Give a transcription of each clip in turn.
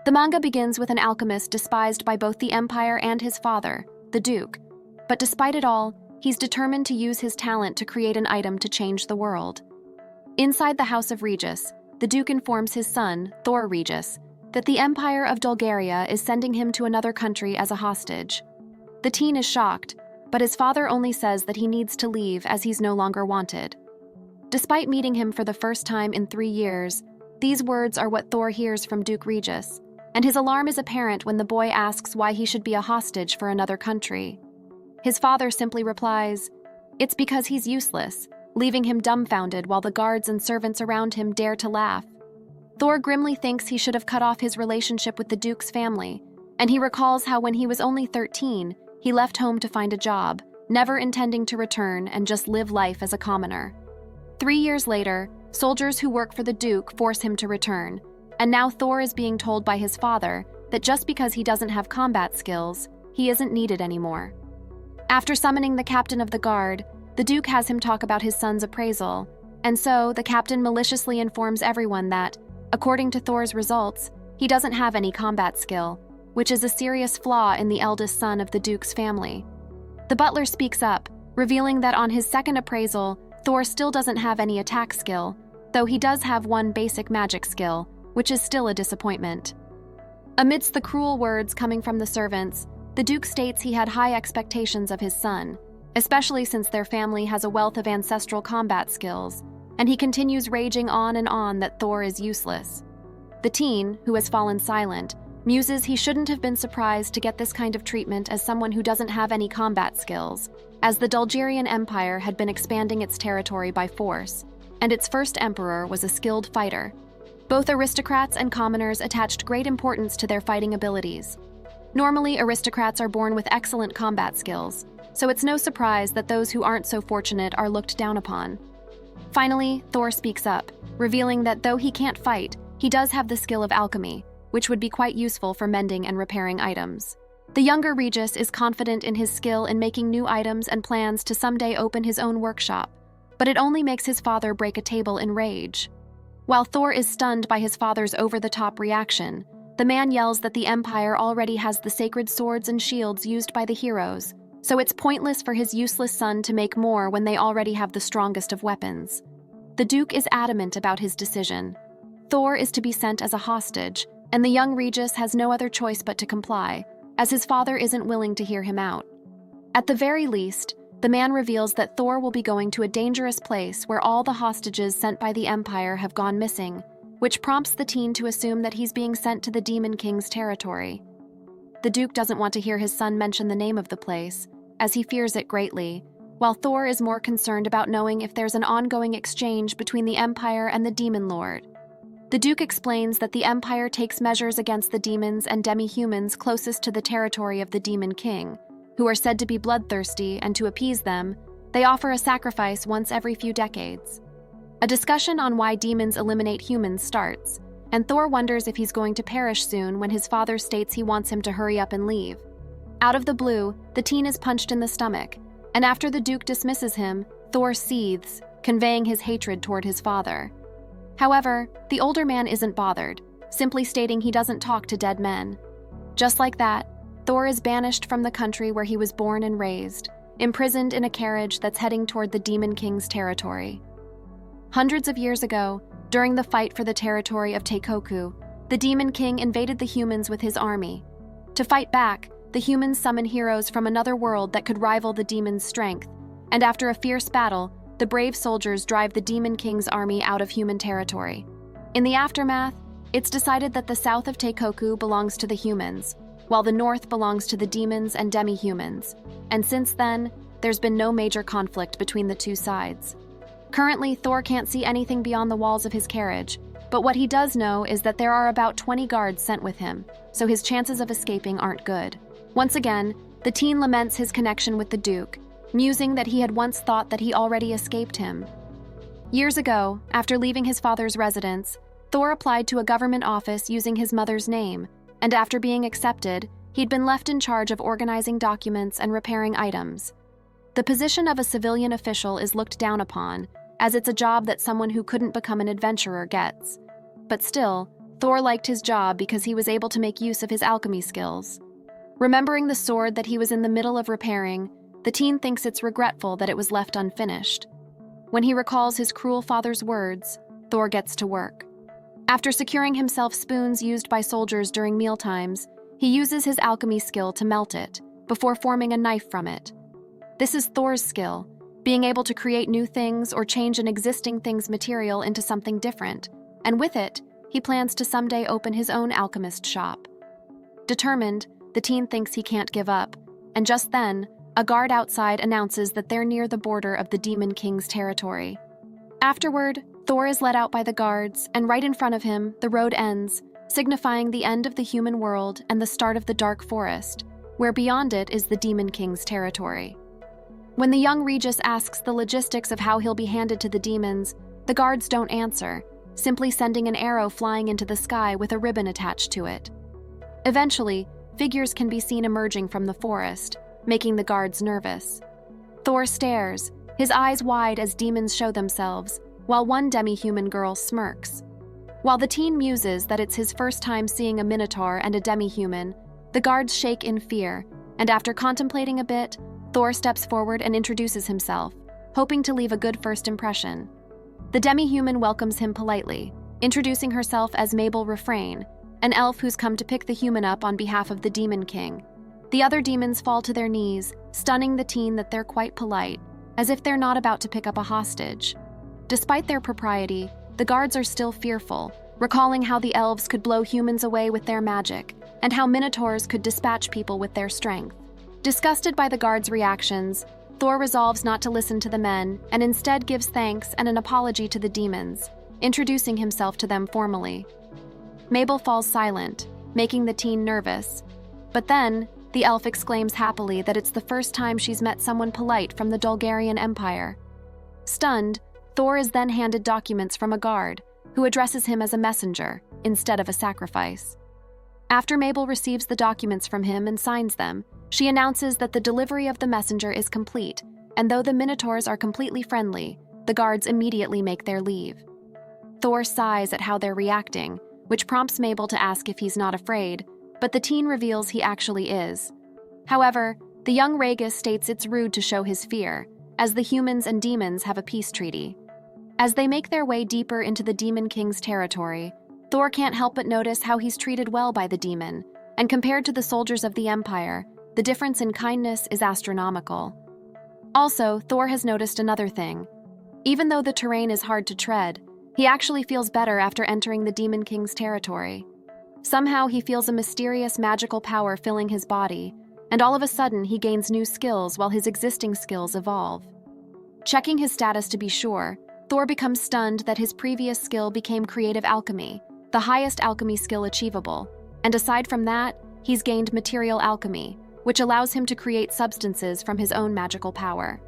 The manga begins with an alchemist despised by both the Empire and his father, the Duke. But despite it all, he's determined to use his talent to create an item to change the world. Inside the House of Regis, the Duke informs his son, Thor Regis, that the Empire of Dulgaria is sending him to another country as a hostage. The teen is shocked, but his father only says that he needs to leave as he's no longer wanted. Despite meeting him for the first time in 3 years, these words are what Thor hears from Duke Regis, and his alarm is apparent when the boy asks why he should be a hostage for another country. His father simply replies, "It's because he's useless," leaving him dumbfounded while the guards and servants around him dare to laugh. Thor grimly thinks he should have cut off his relationship with the Duke's family, and he recalls how when he was only 13, he left home to find a job, never intending to return and just live life as a commoner. 3 years later, soldiers who work for the Duke force him to return, and now Thor is being told by his father that just because he doesn't have combat skills, he isn't needed anymore. After summoning the captain of the guard, the Duke has him talk about his son's appraisal, and so the captain maliciously informs everyone that, according to Thor's results, he doesn't have any combat skill, which is a serious flaw in the eldest son of the Duke's family. The butler speaks up, revealing that on his second appraisal, Thor still doesn't have any attack skill, though he does have one basic magic skill, which is still a disappointment. Amidst the cruel words coming from the servants, the Duke states he had high expectations of his son, especially since their family has a wealth of ancestral combat skills, and he continues raging on and on that Thor is useless. The teen, who has fallen silent, muses he shouldn't have been surprised to get this kind of treatment as someone who doesn't have any combat skills, as the Dulgarian Empire had been expanding its territory by force, and its first emperor was a skilled fighter. Both aristocrats and commoners attached great importance to their fighting abilities. Normally, aristocrats are born with excellent combat skills, so it's no surprise that those who aren't so fortunate are looked down upon. Finally, Thor speaks up, revealing that though he can't fight, he does have the skill of alchemy, which would be quite useful for mending and repairing items. The younger Regis is confident in his skill in making new items and plans to someday open his own workshop, but it only makes his father break a table in rage. While Thor is stunned by his father's over-the-top reaction, the man yells that the Empire already has the sacred swords and shields used by the heroes, so it's pointless for his useless son to make more when they already have the strongest of weapons. The Duke is adamant about his decision. Thor is to be sent as a hostage, and the young Regis has no other choice but to comply, as his father isn't willing to hear him out. At the very least, the man reveals that Thor will be going to a dangerous place where all the hostages sent by the Empire have gone missing, which prompts the teen to assume that he's being sent to the Demon King's territory. The Duke doesn't want to hear his son mention the name of the place, as he fears it greatly, while Thor is more concerned about knowing if there's an ongoing exchange between the Empire and the Demon Lord. The Duke explains that the Empire takes measures against the demons and demi-humans closest to the territory of the Demon King, who are said to be bloodthirsty, and to appease them, they offer a sacrifice once every few decades. A discussion on why demons eliminate humans starts, and Thor wonders if he's going to perish soon when his father states he wants him to hurry up and leave. Out of the blue, the teen is punched in the stomach, and after the Duke dismisses him, Thor seethes, conveying his hatred toward his father. However, the older man isn't bothered, simply stating he doesn't talk to dead men. Just like that, Thor is banished from the country where he was born and raised, imprisoned in a carriage that's heading toward the Demon King's territory. Hundreds of years ago, during the fight for the territory of Teikoku, the Demon King invaded the humans with his army. To fight back, the humans summon heroes from another world that could rival the demon's strength, and after a fierce battle, the brave soldiers drive the Demon King's army out of human territory. In the aftermath, it's decided that the south of Teikoku belongs to the humans, while the north belongs to the demons and demi-humans, and since then, there's been no major conflict between the two sides. Currently, Thor can't see anything beyond the walls of his carriage, but what he does know is that there are about 20 guards sent with him, so his chances of escaping aren't good. Once again, the teen laments his connection with the Duke, musing that he had once thought that he already escaped him. Years ago, after leaving his father's residence, Thor applied to a government office using his mother's name, and after being accepted, he'd been left in charge of organizing documents and repairing items. The position of a civilian official is looked down upon, as it's a job that someone who couldn't become an adventurer gets. But still, Thor liked his job because he was able to make use of his alchemy skills. Remembering the sword that he was in the middle of repairing, the teen thinks it's regretful that it was left unfinished. When he recalls his cruel father's words, Thor gets to work. After securing himself spoons used by soldiers during mealtimes, he uses his alchemy skill to melt it, before forming a knife from it. This is Thor's skill, being able to create new things or change an existing thing's material into something different, and with it, he plans to someday open his own alchemist shop. Determined, the teen thinks he can't give up, and just then, a guard outside announces that they're near the border of the Demon King's territory. Afterward, Thor is let out by the guards, and right in front of him, the road ends, signifying the end of the human world and the start of the dark forest, where beyond it is the Demon King's territory. When the young Regis asks the logistics of how he'll be handed to the demons, the guards don't answer, simply sending an arrow flying into the sky with a ribbon attached to it. Eventually, figures can be seen emerging from the forest, making the guards nervous. Thor stares, his eyes wide as demons show themselves, while one demi-human girl smirks. While the teen muses that it's his first time seeing a minotaur and a demi-human, the guards shake in fear, and after contemplating a bit, Thor steps forward and introduces himself, hoping to leave a good first impression. The demi-human welcomes him politely, introducing herself as Mabel Refrain, an elf who's come to pick the human up on behalf of the Demon King. The other demons fall to their knees, stunning the teen that they're quite polite, as if they're not about to pick up a hostage. Despite their propriety, the guards are still fearful, recalling how the elves could blow humans away with their magic, and how minotaurs could dispatch people with their strength. Disgusted by the guards' reactions, Thor resolves not to listen to the men and instead gives thanks and an apology to the demons, introducing himself to them formally. Mabel falls silent, making the teen nervous. But then, the elf exclaims happily that it's the first time she's met someone polite from the Dulgarian Empire. Stunned, Thor is then handed documents from a guard, who addresses him as a messenger instead of a sacrifice. After Mabel receives the documents from him and signs them, she announces that the delivery of the messenger is complete, and though the Minotaurs are completely friendly, the guards immediately make their leave. Thor sighs at how they're reacting, which prompts Mabel to ask if he's not afraid, but the teen reveals he actually is. However, the young Regis states it's rude to show his fear, as the humans and demons have a peace treaty. As they make their way deeper into the Demon King's territory, Thor can't help but notice how he's treated well by the demon, and compared to the soldiers of the Empire, the difference in kindness is astronomical. Also, Thor has noticed another thing. Even though the terrain is hard to tread, he actually feels better after entering the Demon King's territory. Somehow he feels a mysterious magical power filling his body, and all of a sudden he gains new skills while his existing skills evolve. Checking his status to be sure, Thor becomes stunned that his previous skill became creative alchemy, the highest alchemy skill achievable, and aside from that, he's gained material alchemy, which allows him to create substances from his own magical power.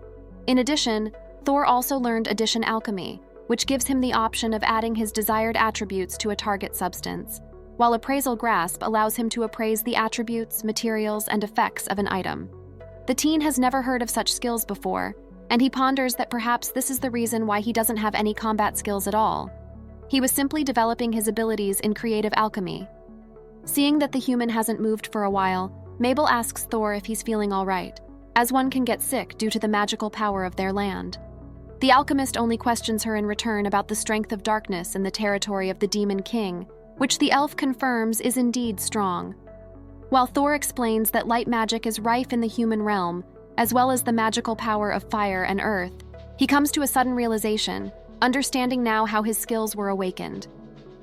In addition, Thor also learned addition alchemy, which gives him the option of adding his desired attributes to a target substance, while appraisal grasp allows him to appraise the attributes, materials, and effects of an item. The teen has never heard of such skills before, and he ponders that perhaps this is the reason why he doesn't have any combat skills at all. He was simply developing his abilities in creative alchemy. Seeing that the human hasn't moved for a while, Mabel asks Thor if he's feeling all right, as one can get sick due to the magical power of their land. The alchemist only questions her in return about the strength of darkness in the territory of the Demon King, which the elf confirms is indeed strong. While Thor explains that light magic is rife in the human realm, as well as the magical power of fire and earth, he comes to a sudden realization, understanding now how his skills were awakened.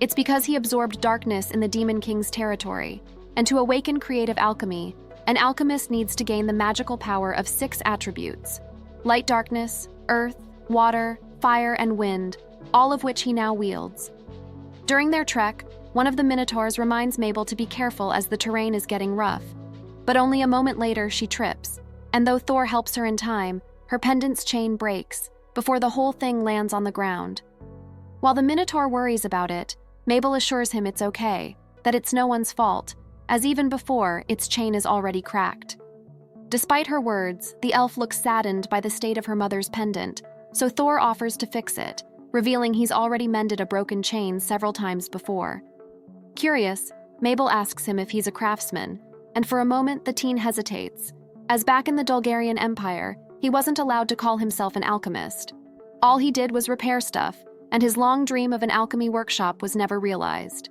It's because he absorbed darkness in the Demon King's territory, and to awaken creative alchemy, an alchemist needs to gain the magical power of 6 attributes: light darkness, earth, water, fire, and wind, all of which he now wields. During their trek, one of the Minotaurs reminds Mabel to be careful as the terrain is getting rough, but only a moment later she trips, and though Thor helps her in time, her pendant's chain breaks before the whole thing lands on the ground. While the Minotaur worries about it, Mabel assures him it's okay, that it's no one's fault, as even before, its chain is already cracked. Despite her words, the elf looks saddened by the state of her mother's pendant, so Thor offers to fix it, revealing he's already mended a broken chain several times before. Curious, Mabel asks him if he's a craftsman, and for a moment the teen hesitates, as back in the Bulgarian Empire, he wasn't allowed to call himself an alchemist. All he did was repair stuff, and his long dream of an alchemy workshop was never realized.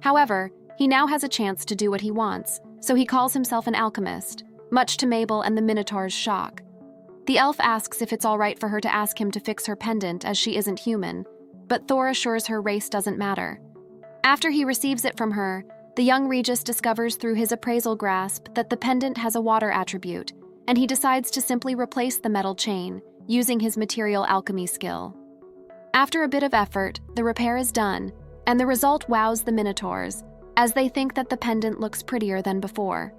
However, he now has a chance to do what he wants, so he calls himself an alchemist, much to Mabel and the Minotaur's shock. The elf asks if it's all right for her to ask him to fix her pendant as she isn't human, but Thor assures her race doesn't matter. After he receives it from her, the young Regis discovers through his appraisal grasp that the pendant has a water attribute, and he decides to simply replace the metal chain, using his material alchemy skill. After a bit of effort, the repair is done, and the result wows the Minotaurs, as they think that the pendant looks prettier than before.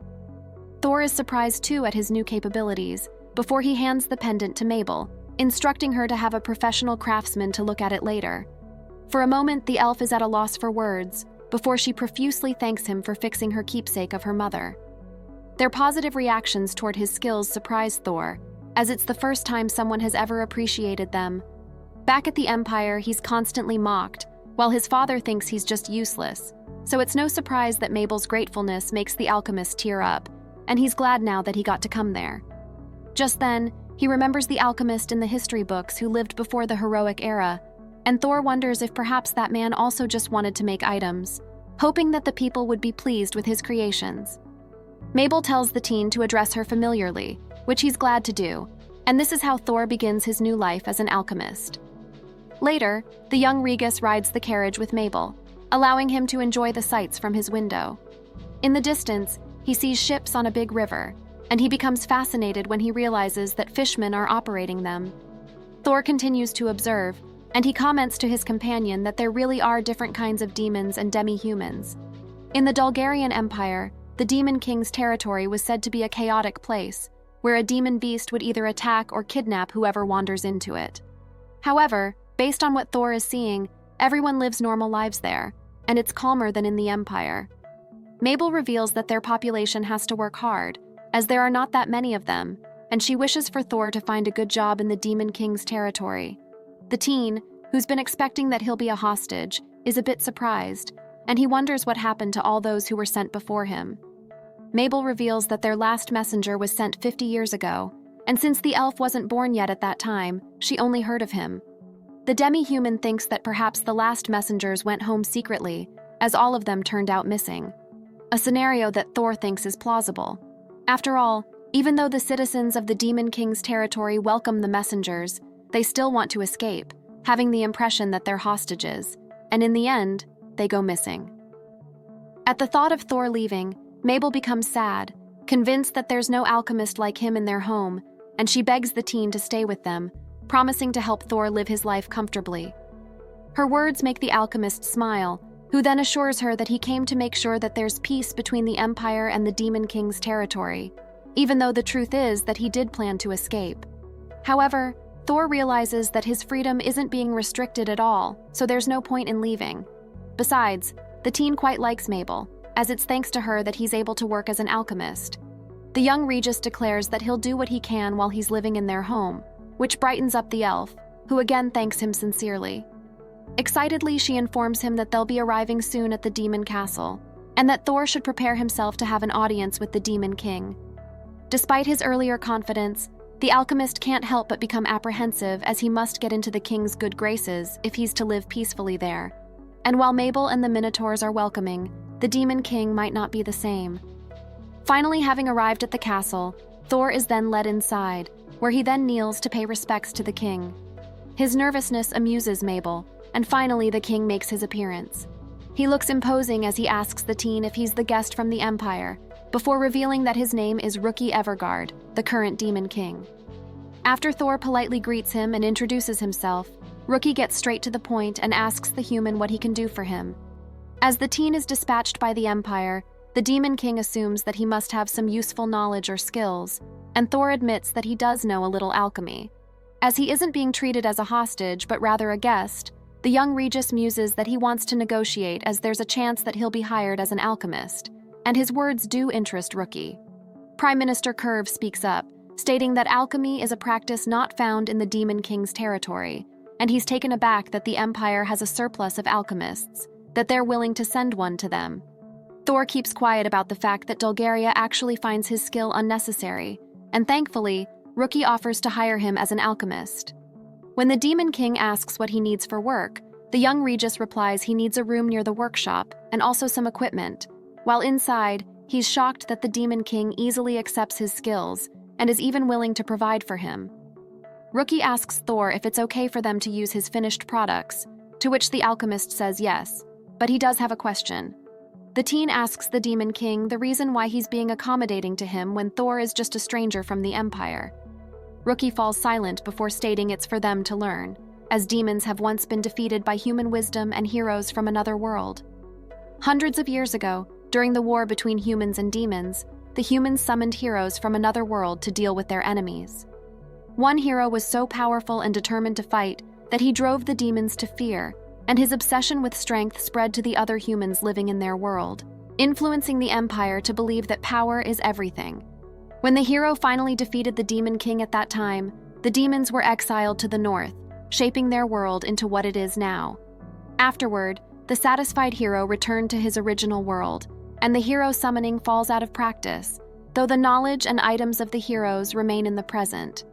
Thor is surprised too at his new capabilities, before he hands the pendant to Mabel, instructing her to have a professional craftsman to look at it later. For a moment, the elf is at a loss for words, before she profusely thanks him for fixing her keepsake of her mother. Their positive reactions toward his skills surprise Thor, as it's the first time someone has ever appreciated them. Back at the Empire, he's constantly mocked, while his father thinks he's just useless, so it's no surprise that Mabel's gratefulness makes the alchemist tear up, and he's glad now that he got to come there. Just then, he remembers the alchemist in the history books who lived before the heroic era, and Thor wonders if perhaps that man also just wanted to make items, hoping that the people would be pleased with his creations. Mabel tells the teen to address her familiarly, which he's glad to do, and this is how Thor begins his new life as an alchemist. Later, the young Regis rides the carriage with Mabel, allowing him to enjoy the sights from his window. In the distance, he sees ships on a big river, and he becomes fascinated when he realizes that fishermen are operating them. Thor continues to observe, and he comments to his companion that there really are different kinds of demons and demi-humans. In the Bulgarian Empire, the Demon King's territory was said to be a chaotic place, where a demon beast would either attack or kidnap whoever wanders into it. However, based on what Thor is seeing, everyone lives normal lives there, and it's calmer than in the Empire. Mabel reveals that their population has to work hard, as there are not that many of them, and she wishes for Thor to find a good job in the Demon King's territory. The teen, who's been expecting that he'll be a hostage, is a bit surprised, and he wonders what happened to all those who were sent before him. Mabel reveals that their last messenger was sent 50 years ago, and since the elf wasn't born yet at that time, she only heard of him. The demi-human thinks that perhaps the last messengers went home secretly, as all of them turned out missing. A scenario that Thor thinks is plausible. After all, even though the citizens of the Demon King's territory welcome the messengers, they still want to escape, having the impression that they're hostages, and in the end, they go missing. At the thought of Thor leaving, Mabel becomes sad, convinced that there's no alchemist like him in their home, and she begs the teen to stay with them, promising to help Thor live his life comfortably. Her words make the alchemist smile, who then assures her that he came to make sure that there's peace between the Empire and the Demon King's territory, even though the truth is that he did plan to escape. However, Thor realizes that his freedom isn't being restricted at all, so there's no point in leaving. Besides, the teen quite likes Mabel, as it's thanks to her that he's able to work as an alchemist. The young Regis declares that he'll do what he can while he's living in their home, which brightens up the elf, who again thanks him sincerely. Excitedly, she informs him that they'll be arriving soon at the Demon Castle, and that Thor should prepare himself to have an audience with the Demon King. Despite his earlier confidence, the alchemist can't help but become apprehensive as he must get into the king's good graces if he's to live peacefully there. And while Mabel and the Minotaurs are welcoming, the Demon King might not be the same. Finally, having arrived at the castle, Thor is then led inside, where he then kneels to pay respects to the king. His nervousness amuses Mabel, and finally the king makes his appearance. He looks imposing as he asks the teen if he's the guest from the Empire, before revealing that his name is Rookie Evergard, the current Demon King. After Thor politely greets him and introduces himself, Rookie gets straight to the point and asks the human what he can do for him. As the teen is dispatched by the Empire, the Demon King assumes that he must have some useful knowledge or skills, and Thor admits that he does know a little alchemy. As he isn't being treated as a hostage, but rather a guest, the young Regis muses that he wants to negotiate as there's a chance that he'll be hired as an alchemist, and his words do interest Rookie. Prime Minister Curve speaks up, stating that alchemy is a practice not found in the Demon King's territory, and he's taken aback that the Empire has a surplus of alchemists, that they're willing to send one to them. Thor keeps quiet about the fact that Dulgaria actually finds his skill unnecessary, and thankfully, Rookie offers to hire him as an alchemist. When the Demon King asks what he needs for work, the young Regis replies he needs a room near the workshop and also some equipment. While inside, he's shocked that the Demon King easily accepts his skills and is even willing to provide for him. Rookie asks Thor if it's okay for them to use his finished products, to which the alchemist says yes, but he does have a question. The teen asks the Demon King the reason why he's being accommodating to him when Thor is just a stranger from the Empire. Rookie falls silent before stating it's for them to learn, as demons have once been defeated by human wisdom and heroes from another world. Hundreds of years ago, during the war between humans and demons, the humans summoned heroes from another world to deal with their enemies. One hero was so powerful and determined to fight that he drove the demons to fear, and his obsession with strength spread to the other humans living in their world, influencing the Empire to believe that power is everything. When the hero finally defeated the Demon King at that time, the demons were exiled to the north, shaping their world into what it is now. Afterward, the satisfied hero returned to his original world, and the hero summoning falls out of practice, though the knowledge and items of the heroes remain in the present.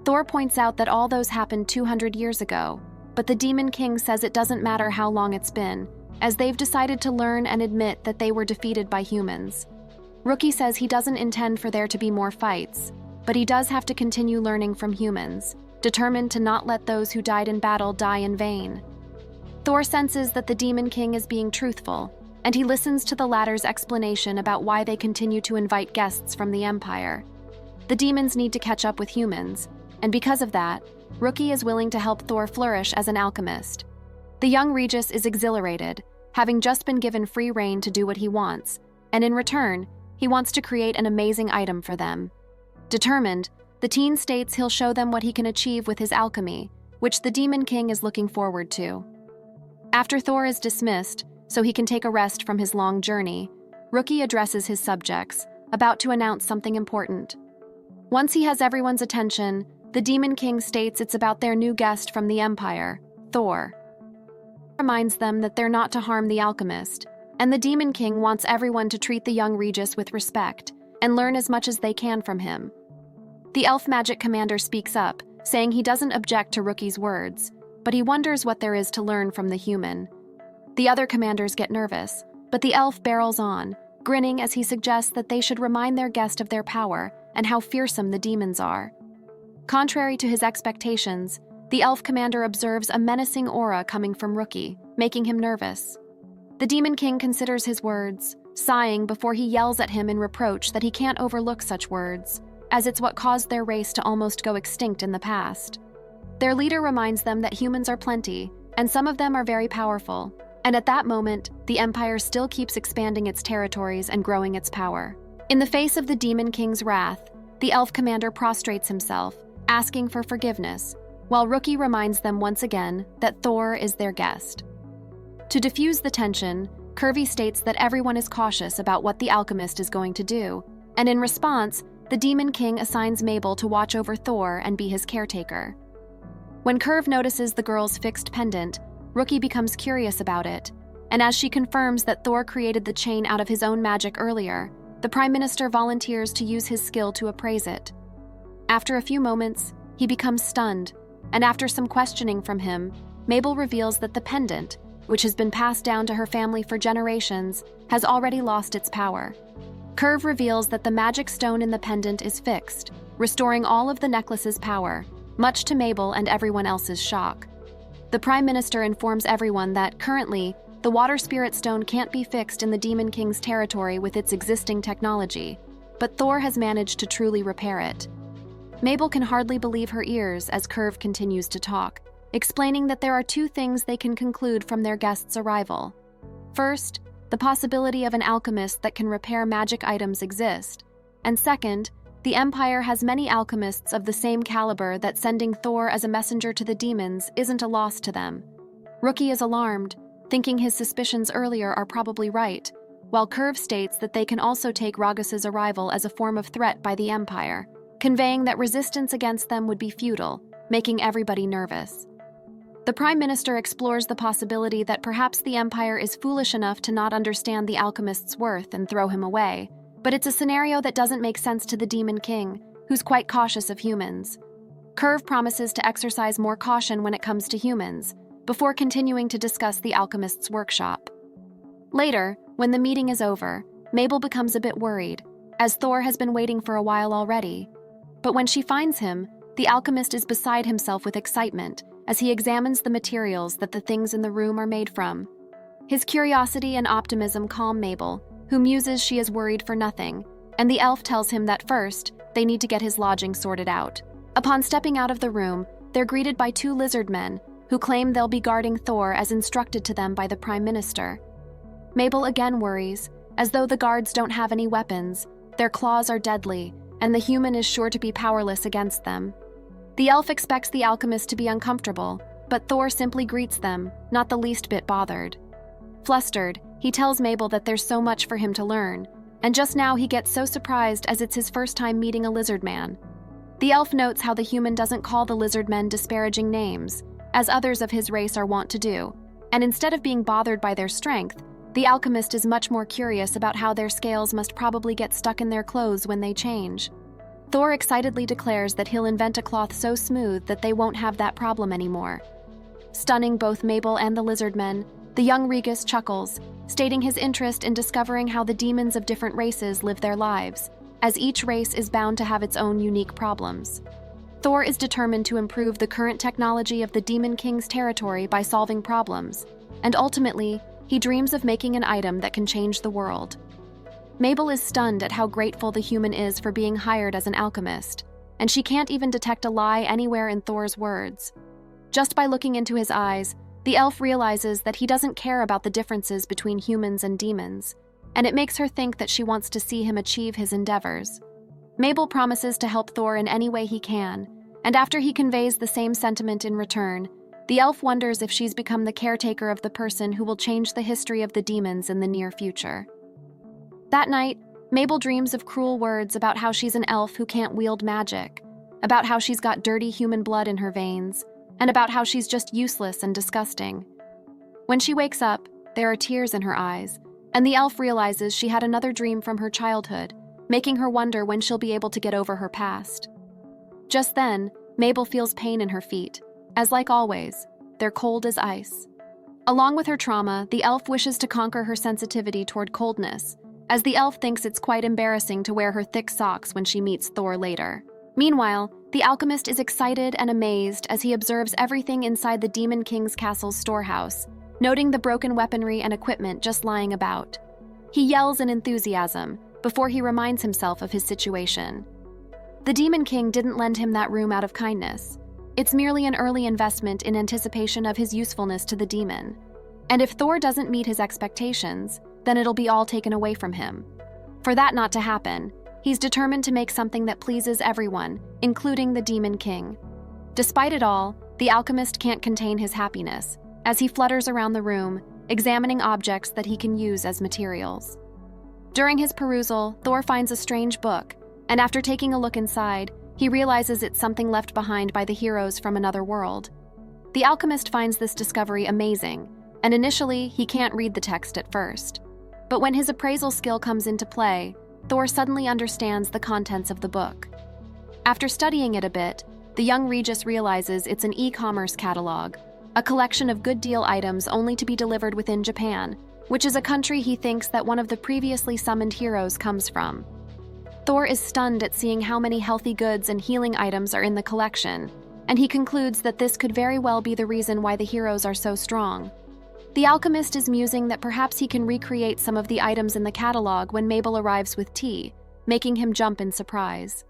Thor points out that all those happened 200 years ago, but the Demon King says it doesn't matter how long it's been, as they've decided to learn and admit that they were defeated by humans. Rookie says he doesn't intend for there to be more fights, but he does have to continue learning from humans, determined to not let those who died in battle die in vain. Thor senses that the Demon King is being truthful, and he listens to the latter's explanation about why they continue to invite guests from the Empire. The demons need to catch up with humans, and because of that, Rookie is willing to help Thor flourish as an alchemist. The young Regis is exhilarated, having just been given free rein to do what he wants, and in return, he wants to create an amazing item for them. Determined, the teen states he'll show them what he can achieve with his alchemy, which the Demon King is looking forward to. After Thor is dismissed, so he can take a rest from his long journey, Rookie addresses his subjects, about to announce something important. Once he has everyone's attention, the Demon King states it's about their new guest from the Empire, Thor. He reminds them that they're not to harm the alchemist, and the Demon King wants everyone to treat the young Regis with respect and learn as much as they can from him. The elf magic commander speaks up, saying he doesn't object to Rookie's words, but he wonders what there is to learn from the human. The other commanders get nervous, but the elf barrels on, grinning as he suggests that they should remind their guest of their power and how fearsome the demons are. Contrary to his expectations, the elf commander observes a menacing aura coming from Rookie, making him nervous. The Demon King considers his words, sighing before he yells at him in reproach that he can't overlook such words, as it's what caused their race to almost go extinct in the past. Their leader reminds them that humans are plenty, and some of them are very powerful, and at that moment, the Empire still keeps expanding its territories and growing its power. In the face of the Demon King's wrath, the elf commander prostrates himself, asking for forgiveness, while Rookie reminds them once again that Thor is their guest. To diffuse the tension, Curvy states that everyone is cautious about what the alchemist is going to do, and in response, the Demon King assigns Mabel to watch over Thor and be his caretaker. When Curve notices the girl's fixed pendant, Rookie becomes curious about it, and as she confirms that Thor created the chain out of his own magic earlier, the Prime Minister volunteers to use his skill to appraise it. After a few moments, he becomes stunned, and after some questioning from him, Mabel reveals that the pendant, which has been passed down to her family for generations, has already lost its power. Curve reveals that the magic stone in the pendant is fixed, restoring all of the necklace's power, much to Mabel and everyone else's shock. The Prime Minister informs everyone that, currently, the Water Spirit Stone can't be fixed in the Demon King's territory with its existing technology, but Thor has managed to truly repair it. Mabel can hardly believe her ears as Curve continues to talk, explaining that there are two things they can conclude from their guest's arrival. First, the possibility of an alchemist that can repair magic items exist, and second, the Empire has many alchemists of the same caliber that sending Thor as a messenger to the demons isn't a loss to them. Rookie is alarmed, thinking his suspicions earlier are probably right, while Curve states that they can also take Ragus's arrival as a form of threat by the Empire, conveying that resistance against them would be futile, making everybody nervous. The Prime Minister explores the possibility that perhaps the Empire is foolish enough to not understand the alchemist's worth and throw him away, but it's a scenario that doesn't make sense to the Demon King, who's quite cautious of humans. Curve promises to exercise more caution when it comes to humans, before continuing to discuss the alchemist's workshop. Later, when the meeting is over, Mabel becomes a bit worried, as Thor has been waiting for a while already. But when she finds him, the alchemist is beside himself with excitement as he examines the materials that the things in the room are made from. His curiosity and optimism calm Mabel, who muses she is worried for nothing, and the elf tells him that first, they need to get his lodging sorted out. Upon stepping out of the room, they're greeted by two lizard men, who claim they'll be guarding Thor as instructed to them by the Prime Minister. Mabel again worries, as though the guards don't have any weapons, their claws are deadly, and the human is sure to be powerless against them. The elf expects the alchemist to be uncomfortable, but Thor simply greets them, not the least bit bothered. Flustered, he tells Mabel that there's so much for him to learn, and just now he gets so surprised as it's his first time meeting a lizard man. The elf notes how the human doesn't call the lizard men disparaging names, as others of his race are wont to do, and instead of being bothered by their strength, the alchemist is much more curious about how their scales must probably get stuck in their clothes when they change. Thor excitedly declares that he'll invent a cloth so smooth that they won't have that problem anymore. Stunning both Mabel and the lizard men, the young Regis chuckles, stating his interest in discovering how the demons of different races live their lives, as each race is bound to have its own unique problems. Thor is determined to improve the current technology of the Demon King's territory by solving problems, and ultimately, he dreams of making an item that can change the world. Mabel is stunned at how grateful the human is for being hired as an alchemist, and she can't even detect a lie anywhere in Thor's words. Just by looking into his eyes, the elf realizes that he doesn't care about the differences between humans and demons, and it makes her think that she wants to see him achieve his endeavors. Mabel promises to help Thor in any way he can, and after he conveys the same sentiment in return, the elf wonders if she's become the caretaker of the person who will change the history of the demons in the near future. That night, Mabel dreams of cruel words about how she's an elf who can't wield magic, about how she's got dirty human blood in her veins, and about how she's just useless and disgusting. When she wakes up, there are tears in her eyes, and the elf realizes she had another dream from her childhood, making her wonder when she'll be able to get over her past. Just then, Mabel feels pain in her feet, as like always, they're cold as ice. Along with her trauma, the elf wishes to conquer her sensitivity toward coldness, as the elf thinks it's quite embarrassing to wear her thick socks when she meets Thor later. Meanwhile, the alchemist is excited and amazed as he observes everything inside the Demon King's castle's storehouse, noting the broken weaponry and equipment just lying about. He yells in enthusiasm before he reminds himself of his situation. The Demon King didn't lend him that room out of kindness. It's merely an early investment in anticipation of his usefulness to the demon. And if Thor doesn't meet his expectations, then it'll be all taken away from him. For that not to happen, he's determined to make something that pleases everyone, including the Demon King. Despite it all, the alchemist can't contain his happiness, as he flutters around the room, examining objects that he can use as materials. During his perusal, Thor finds a strange book, and after taking a look inside, he realizes it's something left behind by the heroes from another world. The alchemist finds this discovery amazing, and initially, he can't read the text at first. But when his appraisal skill comes into play, Thor suddenly understands the contents of the book. After studying it a bit, the young Regis realizes it's an e-commerce catalog, a collection of good deal items only to be delivered within Japan, which is a country he thinks that one of the previously summoned heroes comes from. Thor is stunned at seeing how many healthy goods and healing items are in the collection, and he concludes that this could very well be the reason why the heroes are so strong. The alchemist is musing that perhaps he can recreate some of the items in the catalog when Mabel arrives with tea, making him jump in surprise.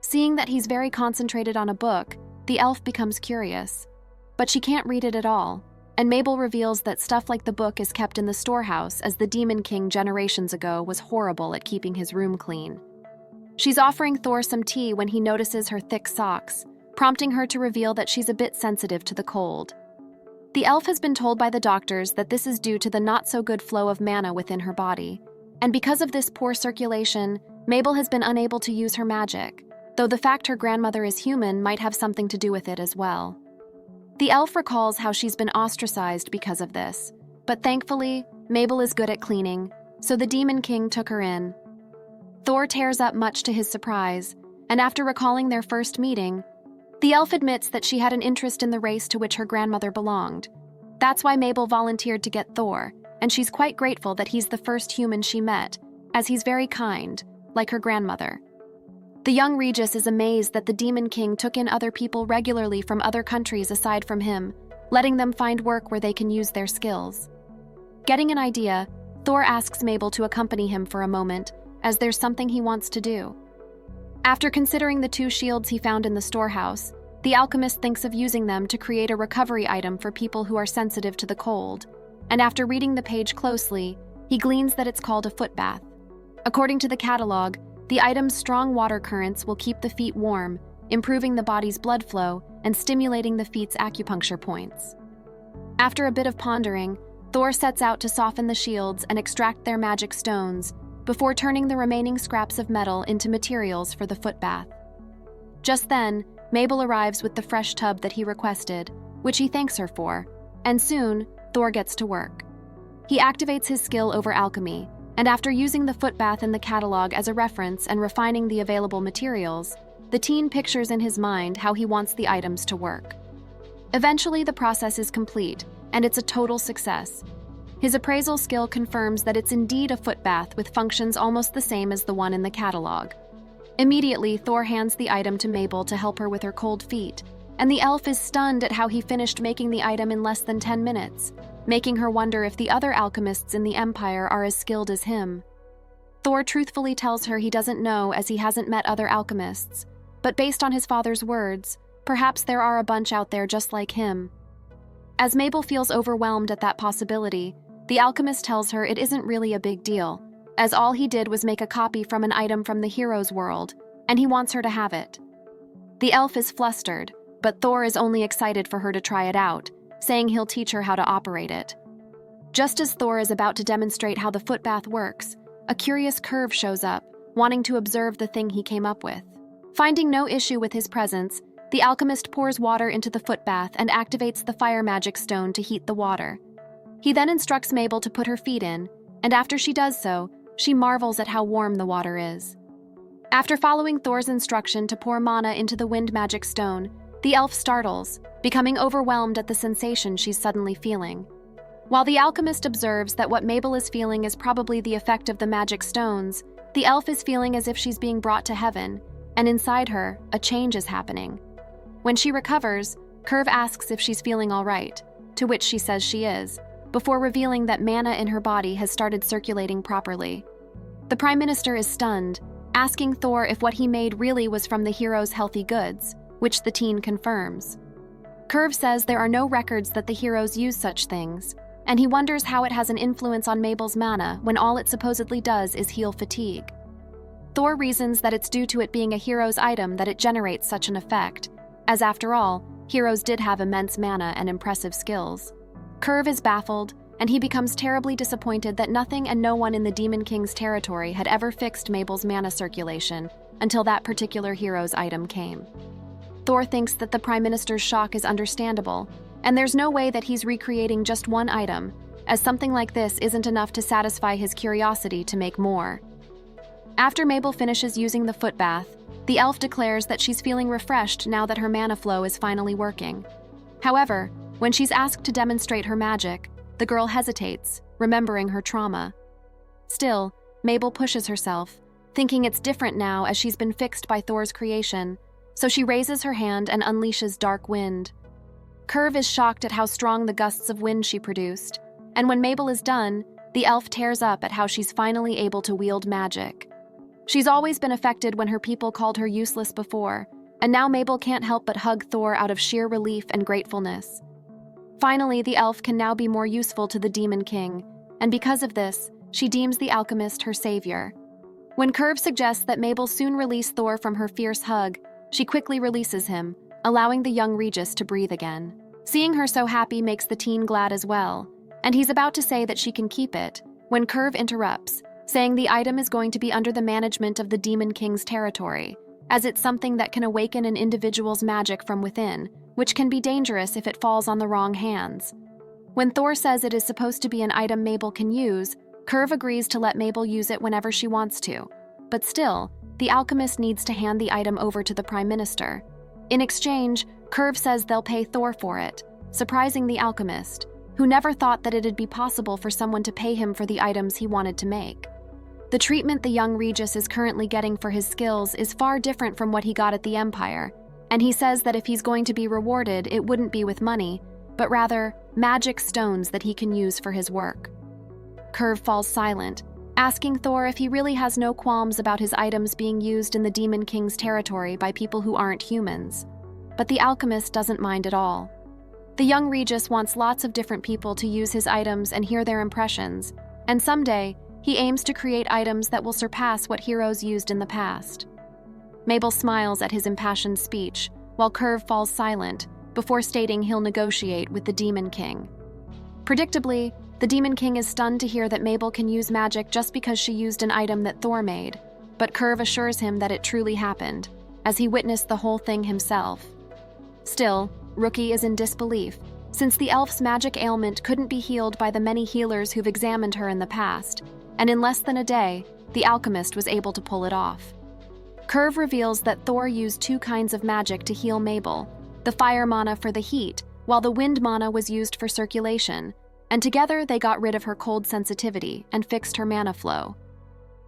Seeing that he's very concentrated on a book, the elf becomes curious. But she can't read it at all, and Mabel reveals that stuff like the book is kept in the storehouse as the Demon King generations ago was horrible at keeping his room clean. She's offering Thor some tea when he notices her thick socks, prompting her to reveal that she's a bit sensitive to the cold. The elf has been told by the doctors that this is due to the not-so-good flow of mana within her body, and because of this poor circulation, Mabel has been unable to use her magic, though the fact her grandmother is human might have something to do with it as well. The elf recalls how she's been ostracized because of this, but thankfully, Mabel is good at cleaning, so the Demon King took her in. Thor tears up much to his surprise, and after recalling their first meeting, the elf admits that she had an interest in the race to which her grandmother belonged. That's why Mabel volunteered to get Thor, and she's quite grateful that he's the first human she met, as he's very kind, like her grandmother. The young Regis is amazed that the Demon King took in other people regularly from other countries aside from him, letting them find work where they can use their skills. Getting an idea, Thor asks Mabel to accompany him for a moment, as there's something he wants to do. After considering the 2 shields he found in the storehouse, the alchemist thinks of using them to create a recovery item for people who are sensitive to the cold, and after reading the page closely, he gleans that it's called a foot bath. According to the catalog, the item's strong water currents will keep the feet warm, improving the body's blood flow and stimulating the feet's acupuncture points. After a bit of pondering, Thor sets out to soften the shields and extract their magic stones, before turning the remaining scraps of metal into materials for the foot bath. Just then, Mabel arrives with the fresh tub that he requested, which he thanks her for, and soon, Thor gets to work. He activates his skill over alchemy, and after using the foot bath in the catalog as a reference and refining the available materials, the teen pictures in his mind how he wants the items to work. Eventually, the process is complete, and it's a total success. His appraisal skill confirms that it's indeed a foot bath with functions almost the same as the one in the catalog. Immediately, Thor hands the item to Mabel to help her with her cold feet, and the elf is stunned at how he finished making the item in less than 10 minutes, making her wonder if the other alchemists in the Empire are as skilled as him. Thor truthfully tells her he doesn't know as he hasn't met other alchemists, but based on his father's words, perhaps there are a bunch out there just like him. As Mabel feels overwhelmed at that possibility, the alchemist tells her it isn't really a big deal, as all he did was make a copy from an item from the hero's world, and he wants her to have it. The elf is flustered, but Thor is only excited for her to try it out, saying he'll teach her how to operate it. Just as Thor is about to demonstrate how the foot bath works, a curious curve shows up, wanting to observe the thing he came up with. Finding no issue with his presence, the alchemist pours water into the foot bath and activates the fire magic stone to heat the water. He then instructs Mabel to put her feet in, and after she does so, she marvels at how warm the water is. After following Thor's instruction to pour mana into the wind magic stone, the elf startles, becoming overwhelmed at the sensation she's suddenly feeling. While the alchemist observes that what Mabel is feeling is probably the effect of the magic stones, the elf is feeling as if she's being brought to heaven, and inside her, a change is happening. When she recovers, Curve asks if she's feeling all right, to which she says she is, before revealing that mana in her body has started circulating properly. The Prime Minister is stunned, asking Thor if what he made really was from the hero's healthy goods, which the teen confirms. Curve says there are no records that the heroes use such things, and he wonders how it has an influence on Mabel's mana when all it supposedly does is heal fatigue. Thor reasons that it's due to it being a hero's item that it generates such an effect, as after all, heroes did have immense mana and impressive skills. Curve is baffled, and he becomes terribly disappointed that nothing and no one in the Demon King's territory had ever fixed Mabel's mana circulation until that particular hero's item came. Thor thinks that the Prime Minister's shock is understandable, and there's no way that he's recreating just one item, as something like this isn't enough to satisfy his curiosity to make more. After Mabel finishes using the foot bath, the elf declares that she's feeling refreshed now that her mana flow is finally working. However, when she's asked to demonstrate her magic, the girl hesitates, remembering her trauma. Still, Mabel pushes herself, thinking it's different now as she's been fixed by Thor's creation, so she raises her hand and unleashes dark wind. Curve is shocked at how strong the gusts of wind she produced, and when Mabel is done, the elf tears up at how she's finally able to wield magic. She's always been affected when her people called her useless before, and now Mabel can't help but hug Thor out of sheer relief and gratefulness. Finally, the elf can now be more useful to the Demon King, and because of this, she deems the alchemist her savior. When Curve suggests that Mabel soon release Thor from her fierce hug, she quickly releases him, allowing the young Regis to breathe again. Seeing her so happy makes the teen glad as well, and he's about to say that she can keep it, when Curve interrupts, saying the item is going to be under the management of the Demon King's territory, as it's something that can awaken an individual's magic from within, which can be dangerous if it falls on the wrong hands. When Thor says it is supposed to be an item Mabel can use, Curve agrees to let Mabel use it whenever she wants to. But still, the alchemist needs to hand the item over to the Prime Minister. In exchange, Curve says they'll pay Thor for it, surprising the alchemist, who never thought that it'd be possible for someone to pay him for the items he wanted to make. The treatment the young Regis is currently getting for his skills is far different from what he got at the Empire, and he says that if he's going to be rewarded, it wouldn't be with money, but rather magic stones that he can use for his work. Curve falls silent, asking Thor if he really has no qualms about his items being used in the Demon King's territory by people who aren't humans. But the alchemist doesn't mind at all. The young Regis wants lots of different people to use his items and hear their impressions, and someday, he aims to create items that will surpass what heroes used in the past. Mabel smiles at his impassioned speech, while Curve falls silent, before stating he'll negotiate with the Demon King. Predictably, the Demon King is stunned to hear that Mabel can use magic just because she used an item that Thor made, but Curve assures him that it truly happened, as he witnessed the whole thing himself. Still, Rookie is in disbelief, since the elf's magic ailment couldn't be healed by the many healers who've examined her in the past, and in less than a day, the alchemist was able to pull it off. Curve reveals that Thor used two kinds of magic to heal Mabel, the fire mana for the heat, while the wind mana was used for circulation, and together they got rid of her cold sensitivity and fixed her mana flow.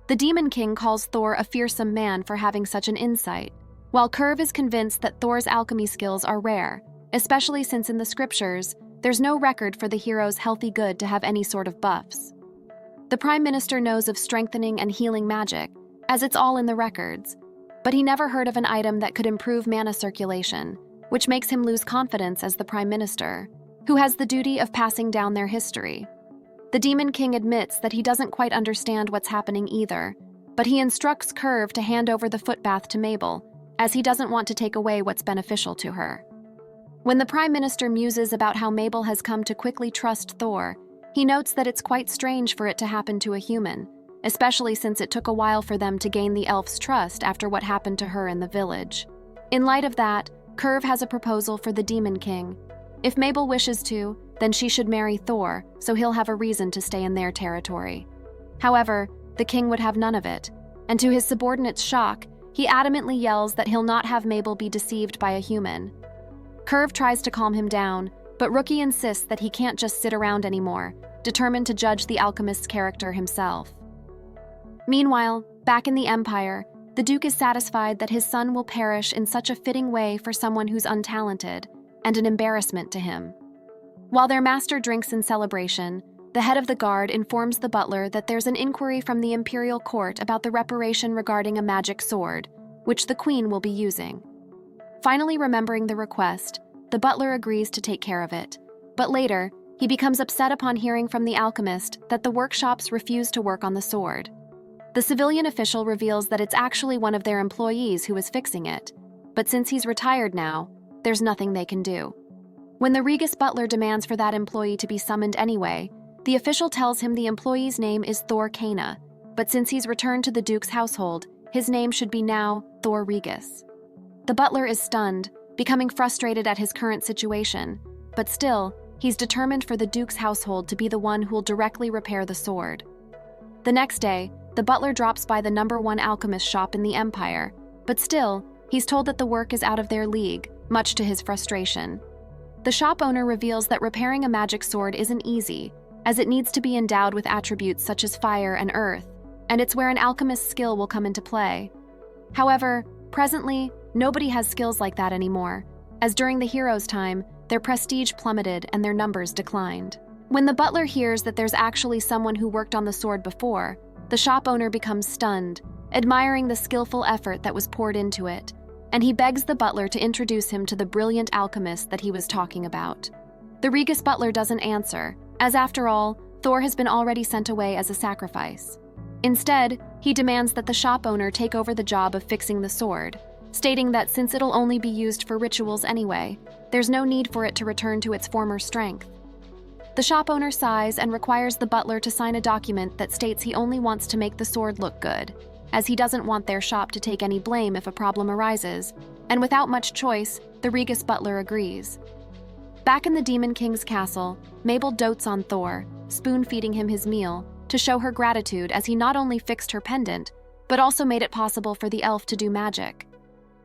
The Demon King calls Thor a fearsome man for having such an insight, while Curve is convinced that Thor's alchemy skills are rare, especially since in the scriptures, there's no record for the hero's healthy good to have any sort of buffs. The Prime Minister knows of strengthening and healing magic, as it's all in the records, but he never heard of an item that could improve mana circulation, which makes him lose confidence as the Prime Minister, who has the duty of passing down their history. The Demon King admits that he doesn't quite understand what's happening either, but he instructs Curve to hand over the footbath to Mabel, as he doesn't want to take away what's beneficial to her. When the Prime Minister muses about how Mabel has come to quickly trust Thor, he notes that it's quite strange for it to happen to a human, especially since it took a while for them to gain the elf's trust after what happened to her in the village. In light of that, Curve has a proposal for the Demon King. If Mabel wishes to, then she should marry Thor, so he'll have a reason to stay in their territory. However, the king would have none of it, and to his subordinate's shock, he adamantly yells that he'll not have Mabel be deceived by a human. Curve tries to calm him down, but Rookie insists that he can't just sit around anymore, determined to judge the alchemist's character himself. Meanwhile, back in the Empire, the Duke is satisfied that his son will perish in such a fitting way for someone who's untalented, and an embarrassment to him. While their master drinks in celebration, the head of the guard informs the butler that there's an inquiry from the imperial court about the reparation regarding a magic sword, which the queen will be using. Finally remembering the request, the butler agrees to take care of it, but later, he becomes upset upon hearing from the alchemist that the workshops refuse to work on the sword. The civilian official reveals that it's actually one of their employees who is fixing it, but since he's retired now, there's nothing they can do. When the Regis butler demands for that employee to be summoned anyway, the official tells him the employee's name is Thor Kana, but since he's returned to the Duke's household, his name should be now Thor Regis. The butler is stunned, becoming frustrated at his current situation, but still, he's determined for the Duke's household to be the one who'll directly repair the sword. The next day, the butler drops by the #1 alchemist shop in the Empire, but still, he's told that the work is out of their league, much to his frustration. The shop owner reveals that repairing a magic sword isn't easy, as it needs to be endowed with attributes such as fire and earth, and it's where an alchemist's skill will come into play. However, presently, nobody has skills like that anymore, as during the hero's time, their prestige plummeted and their numbers declined. When the butler hears that there's actually someone who worked on the sword before, the shop owner becomes stunned, admiring the skillful effort that was poured into it, and he begs the butler to introduce him to the brilliant alchemist that he was talking about. The Regis butler doesn't answer, as after all, Thor has been already sent away as a sacrifice. Instead, he demands that the shop owner take over the job of fixing the sword, stating that since it'll only be used for rituals anyway, there's no need for it to return to its former strength. The shop owner sighs and requires the butler to sign a document that states he only wants to make the sword look good. as he doesn't want their shop to take any blame if a problem arises, and without much choice, the Regis butler agrees. Back in the Demon King's castle, Mabel dotes on Thor, spoon-feeding him his meal, to show her gratitude as he not only fixed her pendant, but also made it possible for the elf to do magic.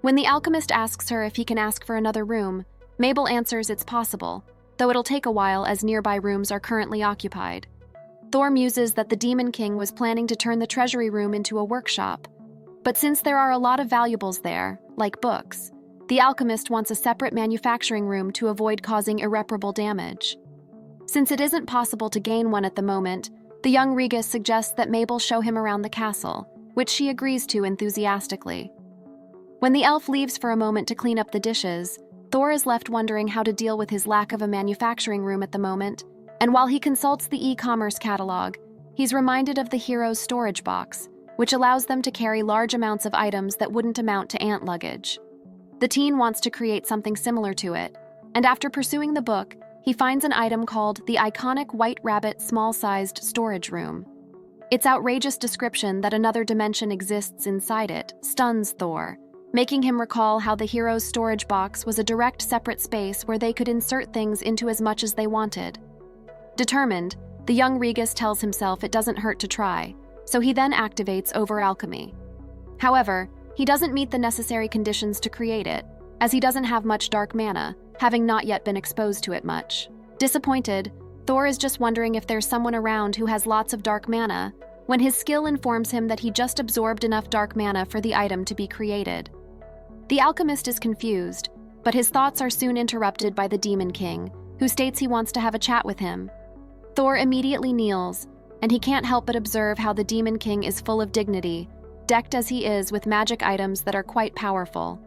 When the alchemist asks her if he can ask for another room, Mabel answers it's possible, though it'll take a while as nearby rooms are currently occupied. Thor muses that the Demon King was planning to turn the treasury room into a workshop, but since there are a lot of valuables there, like books, the alchemist wants a separate manufacturing room to avoid causing irreparable damage. Since it isn't possible to gain one at the moment, the young Regis suggests that Mabel show him around the castle, which she agrees to enthusiastically. When the elf leaves for a moment to clean up the dishes, Thor is left wondering how to deal with his lack of a manufacturing room at the moment, and while he consults the e-commerce catalog, he's reminded of the hero's storage box, which allows them to carry large amounts of items that wouldn't amount to ant luggage. The teen wants to create something similar to it, and after pursuing the book, he finds an item called the iconic White Rabbit small-sized storage room. Its outrageous description that another dimension exists inside it stuns Thor, making him recall how the hero's storage box was a direct separate space where they could insert things into as much as they wanted. Determined, the young Regis tells himself it doesn't hurt to try, so he then activates over alchemy. However, he doesn't meet the necessary conditions to create it, as he doesn't have much dark mana, having not yet been exposed to it much. Disappointed, Thor is just wondering if there's someone around who has lots of dark mana, when his skill informs him that he just absorbed enough dark mana for the item to be created. The alchemist is confused, but his thoughts are soon interrupted by the Demon King, who states he wants to have a chat with him. Thor immediately kneels, and he can't help but observe how the Demon King is full of dignity, decked as he is with magic items that are quite powerful.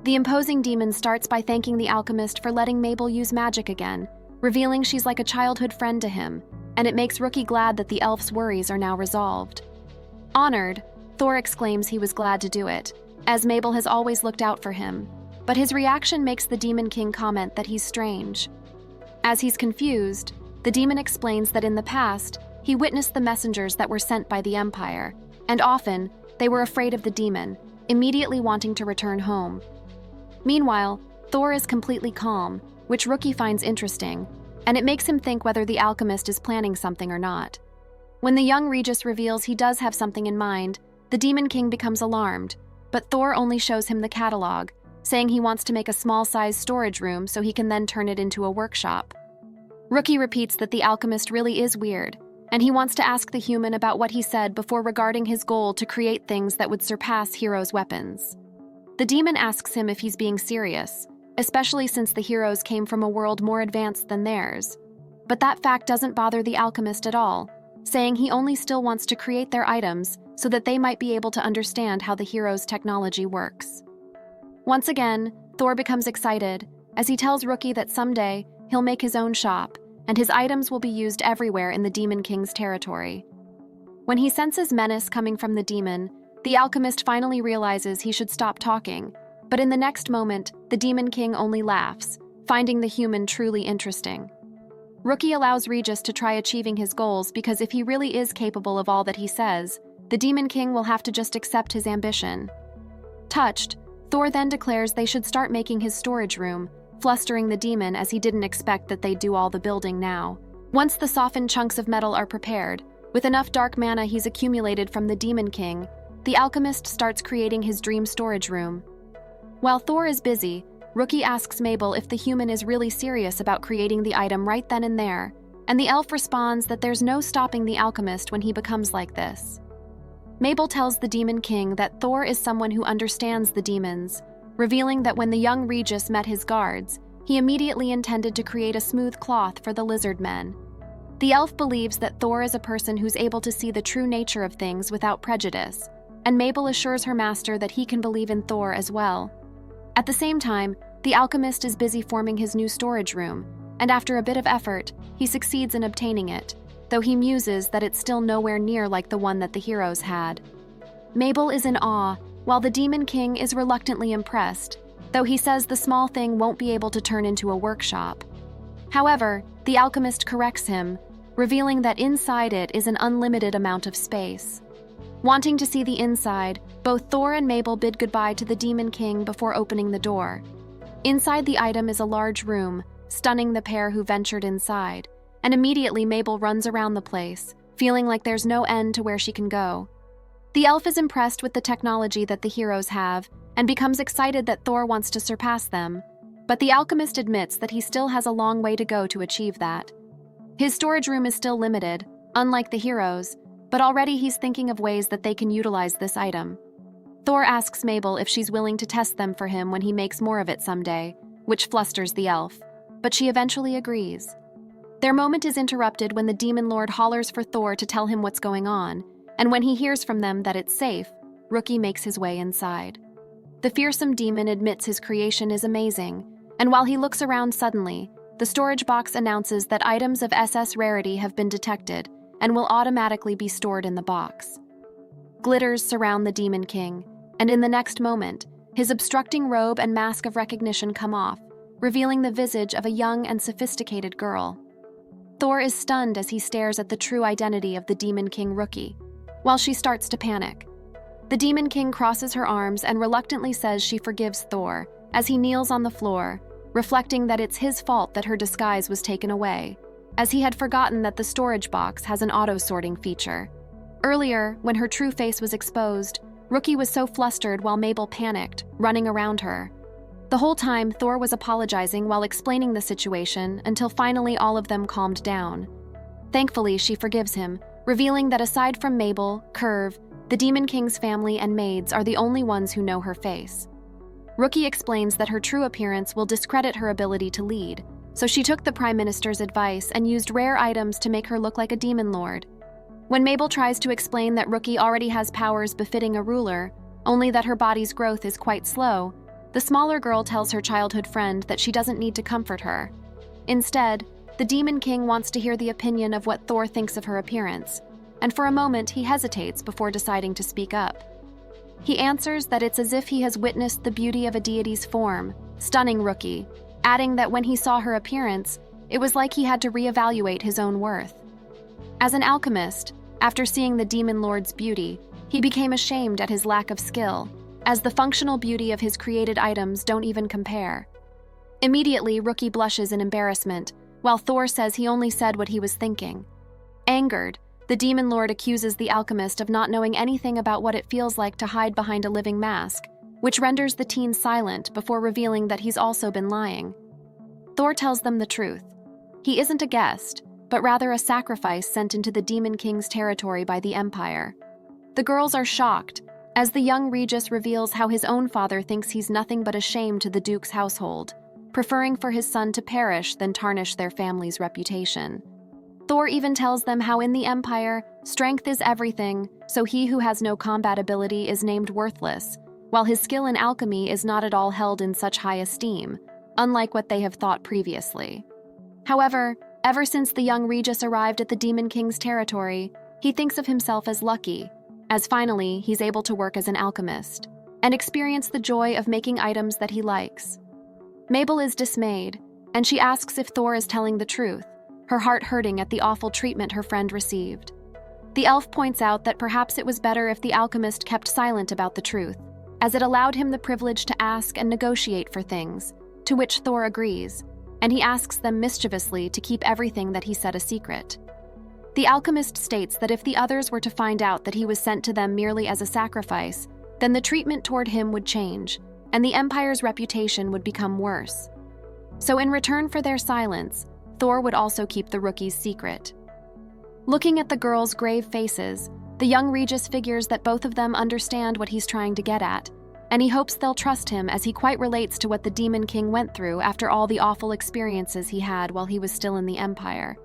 The imposing demon starts by thanking the alchemist for letting Mabel use magic again, revealing she's like a childhood friend to him, and it makes Rookie glad that the elf's worries are now resolved. Honored, Thor exclaims he was glad to do it, as Mabel has always looked out for him, but his reaction makes the Demon King comment that he's strange. As he's confused, the demon explains that in the past, he witnessed the messengers that were sent by the Empire, and often, they were afraid of the demon, immediately wanting to return home. Meanwhile, Thor is completely calm, which Rookie finds interesting, and it makes him think whether the alchemist is planning something or not. When the young Regis reveals he does have something in mind, the Demon King becomes alarmed, but Thor only shows him the catalog, saying he wants to make a small-sized storage room so he can then turn it into a workshop. Rookie repeats that the alchemist really is weird, and he wants to ask the human about what he said before regarding his goal to create things that would surpass heroes' weapons. The demon asks him if he's being serious, especially since the heroes came from a world more advanced than theirs. But that fact doesn't bother the alchemist at all, saying he only still wants to create their items so that they might be able to understand how the heroes' technology works. Once again, Thor becomes excited, as he tells Rookie that someday he'll make his own shop, and his items will be used everywhere in the Demon King's territory. When he senses menace coming from the demon, the alchemist finally realizes he should stop talking, but in the next moment, the Demon King only laughs, finding the human truly interesting. Rookie allows Regis to try achieving his goals because if he really is capable of all that he says, the Demon King will have to just accept his ambition. Touched, Thor then declares they should start making his storage room, flustering the demon as he didn't expect that they'd do all the building now. Once the softened chunks of metal are prepared, with enough dark mana he's accumulated from the Demon King, the alchemist starts creating his dream storage room. While Thor is busy, Rookie asks Mabel if the human is really serious about creating the item right then and there, and the elf responds that there's no stopping the alchemist when he becomes like this. Mabel tells the Demon King that Thor is someone who understands the demons, revealing that when the young Regis met his guards, he immediately intended to create a smooth cloth for the lizard men. The elf believes that Thor is a person who's able to see the true nature of things without prejudice, and Mabel assures her master that he can believe in Thor as well. At the same time, the alchemist is busy forming his new storage room, and after a bit of effort, he succeeds in obtaining it, though he muses that it's still nowhere near like the one that the heroes had. Mabel is in awe, while the Demon King is reluctantly impressed, though he says the small thing won't be able to turn into a workshop. However, the alchemist corrects him, revealing that inside it is an unlimited amount of space. Wanting to see the inside, both Thor and Mabel bid goodbye to the Demon King before opening the door. Inside the item is a large room, stunning the pair who ventured inside, and immediately Mabel runs around the place, feeling like there's no end to where she can go. The elf is impressed with the technology that the heroes have and becomes excited that Thor wants to surpass them, but the alchemist admits that he still has a long way to go to achieve that. His storage room is still limited, unlike the heroes, but already he's thinking of ways that they can utilize this item. Thor asks Mabel if she's willing to test them for him when he makes more of it someday, which flusters the elf, but she eventually agrees. Their moment is interrupted when the Demon Lord hollers for Thor to tell him what's going on, and when he hears from them that it's safe, Rookie makes his way inside. The fearsome demon admits his creation is amazing, and while he looks around suddenly, the storage box announces that items of SS rarity have been detected and will automatically be stored in the box. Glitters surround the Demon King, and in the next moment, his obstructing robe and mask of recognition come off, revealing the visage of a young and sophisticated girl. Thor is stunned as he stares at the true identity of the Demon King Rookie, while she starts to panic. The Demon King crosses her arms and reluctantly says she forgives Thor as he kneels on the floor, reflecting that it's his fault that her disguise was taken away, as he had forgotten that the storage box has an auto-sorting feature. Earlier, when her true face was exposed, Rookie was so flustered while Mabel panicked, running around her. The whole time, Thor was apologizing while explaining the situation until finally all of them calmed down. Thankfully, she forgives him, revealing that aside from Mabel, Curve, the Demon King's family and maids are the only ones who know her face. Rookie explains that her true appearance will discredit her ability to lead, so she took the Prime Minister's advice and used rare items to make her look like a demon lord. When Mabel tries to explain that Rookie already has powers befitting a ruler, only that her body's growth is quite slow, the smaller girl tells her childhood friend that she doesn't need to comfort her. Instead, the Demon King wants to hear the opinion of what Thor thinks of her appearance, and for a moment he hesitates before deciding to speak up. He answers that it's as if he has witnessed the beauty of a deity's form, stunning Rookie, adding that when he saw her appearance, it was like he had to reevaluate his own worth. As an alchemist, after seeing the Demon Lord's beauty, he became ashamed at his lack of skill, as the functional beauty of his created items don't even compare. Immediately, Rookie blushes in embarrassment, while Thor says he only said what he was thinking. Angered, the Demon Lord accuses the alchemist of not knowing anything about what it feels like to hide behind a living mask, which renders the teen silent before revealing that he's also been lying. Thor tells them the truth. He isn't a guest, but rather a sacrifice sent into the Demon King's territory by the Empire. The girls are shocked, as the young Regis reveals how his own father thinks he's nothing but a shame to the Duke's household, preferring for his son to perish than tarnish their family's reputation. Thor even tells them how in the Empire, strength is everything, so he who has no combat ability is named worthless, while his skill in alchemy is not at all held in such high esteem, unlike what they have thought previously. However, ever since the young Regis arrived at the Demon King's territory, he thinks of himself as lucky, as finally he's able to work as an alchemist, and experience the joy of making items that he likes. Mabel is dismayed, and she asks if Thor is telling the truth, her heart hurting at the awful treatment her friend received. The elf points out that perhaps it was better if the alchemist kept silent about the truth, as it allowed him the privilege to ask and negotiate for things, to which Thor agrees, and he asks them mischievously to keep everything that he said a secret. The alchemist states that if the others were to find out that he was sent to them merely as a sacrifice, then the treatment toward him would change, and the Empire's reputation would become worse. So in return for their silence, Thor would also keep the Rookie's secret. Looking at the girls' grave faces, the young Regis figures that both of them understand what he's trying to get at, and he hopes they'll trust him as he quite relates to what the Demon King went through after all the awful experiences he had while he was still in the Empire.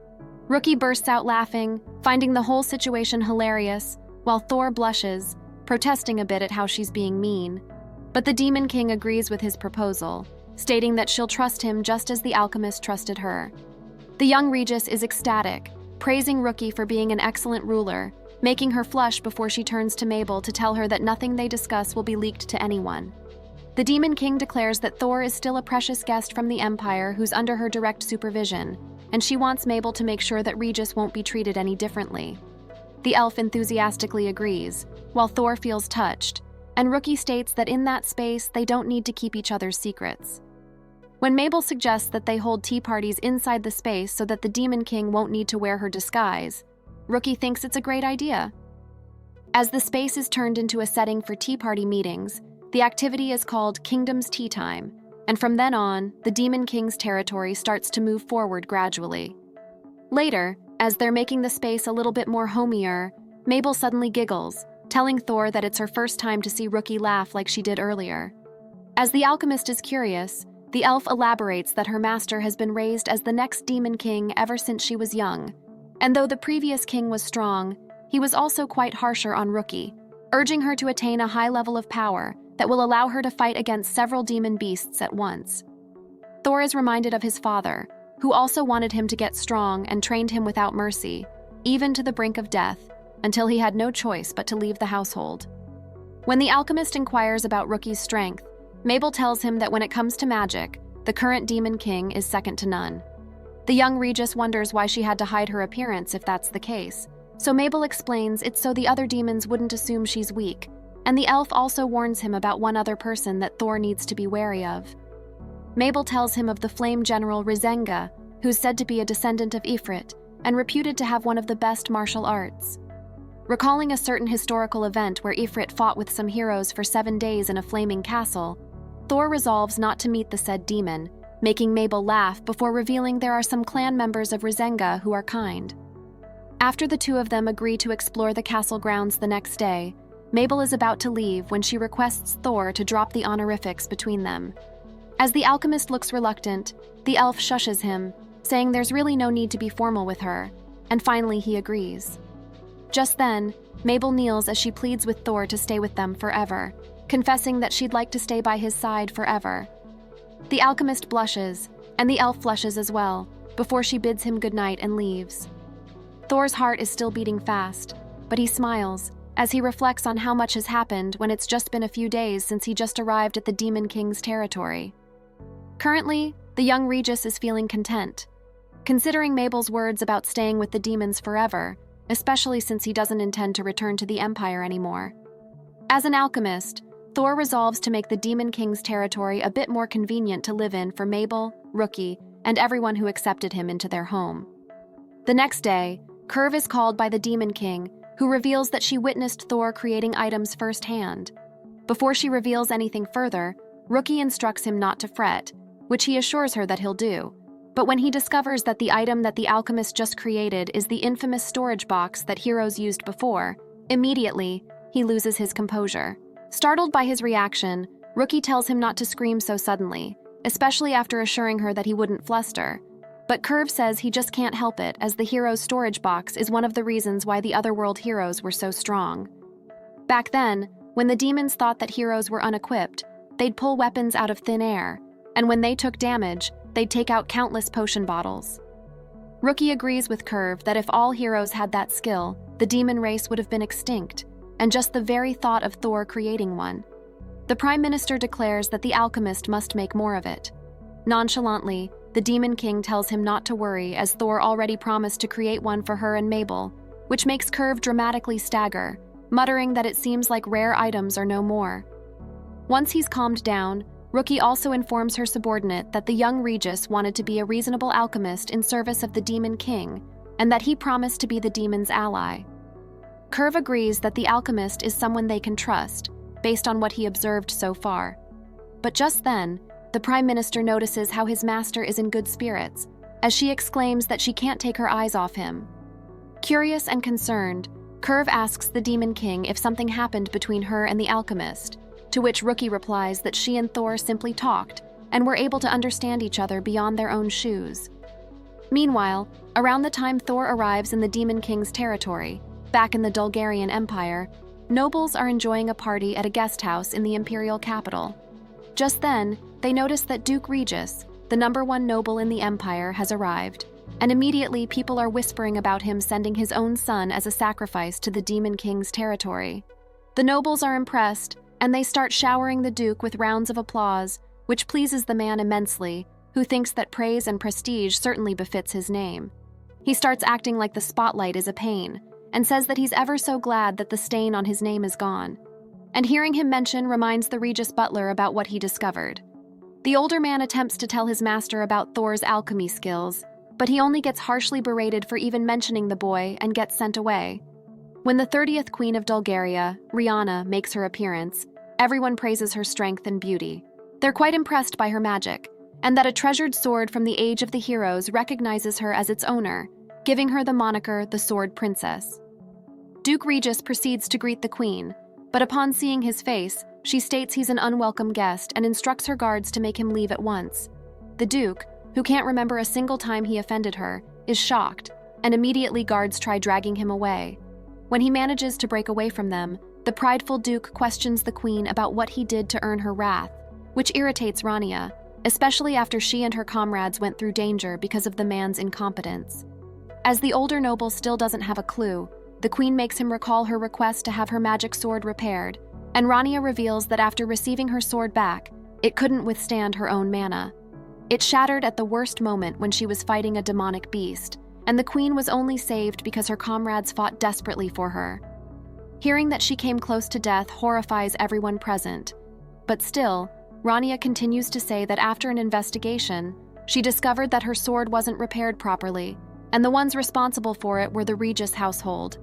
Rookie bursts out laughing, finding the whole situation hilarious, while Thor blushes, protesting a bit at how she's being mean. But the Demon King agrees with his proposal, stating that she'll trust him just as the alchemist trusted her. The young Regis is ecstatic, praising Rookie for being an excellent ruler, making her flush before she turns to Mabel to tell her that nothing they discuss will be leaked to anyone. The Demon King declares that Thor is still a precious guest from the Empire who's under her direct supervision, and she wants Mabel to make sure that Regis won't be treated any differently. The elf enthusiastically agrees, while Thor feels touched, and Rookie states that in that space they don't need to keep each other's secrets. When Mabel suggests that they hold tea parties inside the space so that the Demon King won't need to wear her disguise, Rookie thinks it's a great idea. As the space is turned into a setting for tea party meetings, the activity is called Kingdom's Tea Time, and from then on, the Demon King's territory starts to move forward gradually. Later, as they're making the space a little bit more homier, Mabel suddenly giggles, telling Thor that it's her first time to see Rookie laugh like she did earlier. As the alchemist is curious, the elf elaborates that her master has been raised as the next Demon King ever since she was young, and though the previous king was strong, he was also quite harsher on Rookie, urging her to attain a high level of power that will allow her to fight against several demon beasts at once. Thor is reminded of his father, who also wanted him to get strong and trained him without mercy, even to the brink of death, until he had no choice but to leave the household. When the alchemist inquires about Rookie's strength, Mabel tells him that when it comes to magic, the current Demon King is second to none. The young Regis wonders why she had to hide her appearance if that's the case, so Mabel explains it's so the other demons wouldn't assume she's weak, and the elf also warns him about one other person that Thor needs to be wary of. Mabel tells him of the flame general Rizenga, who's said to be a descendant of Ifrit and reputed to have one of the best martial arts. Recalling a certain historical event where Ifrit fought with some heroes for 7 days in a flaming castle, Thor resolves not to meet the said demon, making Mabel laugh before revealing there are some clan members of Rizenga who are kind. After the two of them agree to explore the castle grounds the next day, Mabel is about to leave when she requests Thor to drop the honorifics between them. As the alchemist looks reluctant, the elf shushes him, saying there's really no need to be formal with her, and finally he agrees. Just then, Mabel kneels as she pleads with Thor to stay with them forever, confessing that she'd like to stay by his side forever. The alchemist blushes, and the elf flushes as well, before she bids him goodnight and leaves. Thor's heart is still beating fast, but he smiles as he reflects on how much has happened when it's just been a few days since he just arrived at the Demon King's territory. Currently, the young Regis is feeling content, considering Mabel's words about staying with the demons forever, especially since he doesn't intend to return to the Empire anymore. As an alchemist, Thor resolves to make the Demon King's territory a bit more convenient to live in for Mabel, Rookie, and everyone who accepted him into their home. The next day, Curve is called by the Demon King, who reveals that she witnessed Thor creating items firsthand. Before she reveals anything further, Rookie instructs him not to fret, which he assures her that he'll do. But when he discovers that the item that the alchemist just created is the infamous storage box that heroes used before, immediately, he loses his composure. Startled by his reaction, Rookie tells him not to scream so suddenly, especially after assuring her that he wouldn't fluster. But Curve says he just can't help it, as the hero's storage box is one of the reasons why the Otherworld heroes were so strong. Back then, when the demons thought that heroes were unequipped, they'd pull weapons out of thin air, and when they took damage, they'd take out countless potion bottles. Rookie agrees with Curve that if all heroes had that skill, the demon race would have been extinct, and just the very thought of Thor creating one. The Prime Minister declares that the alchemist must make more of it. Nonchalantly, the Demon King tells him not to worry, as Thor already promised to create one for her and Mabel, which makes Curve dramatically stagger, muttering that it seems like rare items are no more. Once he's calmed down, Rookie also informs her subordinate that the young Regis wanted to be a reasonable alchemist in service of the Demon King, and that he promised to be the demon's ally. Curve agrees that the alchemist is someone they can trust, based on what he observed so far. But just then, the Prime Minister notices how his master is in good spirits, as she exclaims that she can't take her eyes off him. Curious and concerned, Curve asks the Demon King if something happened between her and the alchemist, to which Rookie replies that she and Thor simply talked and were able to understand each other beyond their own shoes. Meanwhile, around the time Thor arrives in the Demon King's territory, back in the Dulgarian Empire, nobles are enjoying a party at a guest house in the imperial capital. Just then, they notice that Duke Regis, the #1 noble in the empire, has arrived, and immediately people are whispering about him sending his own son as a sacrifice to the Demon King's territory. The nobles are impressed, and they start showering the Duke with rounds of applause, which pleases the man immensely, who thinks that praise and prestige certainly befits his name. He starts acting like the spotlight is a pain, and says that he's ever so glad that the stain on his name is gone. And hearing him mention reminds the Regis butler about what he discovered. The older man attempts to tell his master about Thor's alchemy skills, but he only gets harshly berated for even mentioning the boy and gets sent away. When the 30th Queen of Bulgaria, Rihanna, makes her appearance, everyone praises her strength and beauty. They're quite impressed by her magic, and that a treasured sword from the Age of the Heroes recognizes her as its owner, giving her the moniker the Sword Princess. Duke Regis proceeds to greet the queen, but upon seeing his face, she states he's an unwelcome guest and instructs her guards to make him leave at once. The Duke, who can't remember a single time he offended her, is shocked, and immediately guards try dragging him away. When he manages to break away from them, the prideful Duke questions the queen about what he did to earn her wrath, which irritates Rania, especially after she and her comrades went through danger because of the man's incompetence. As the older noble still doesn't have a clue, the queen makes him recall her request to have her magic sword repaired, and Rania reveals that after receiving her sword back, it couldn't withstand her own mana. It shattered at the worst moment when she was fighting a demonic beast, and the queen was only saved because her comrades fought desperately for her. Hearing that she came close to death horrifies everyone present, but still, Rania continues to say that after an investigation, she discovered that her sword wasn't repaired properly, and the ones responsible for it were the Regis household.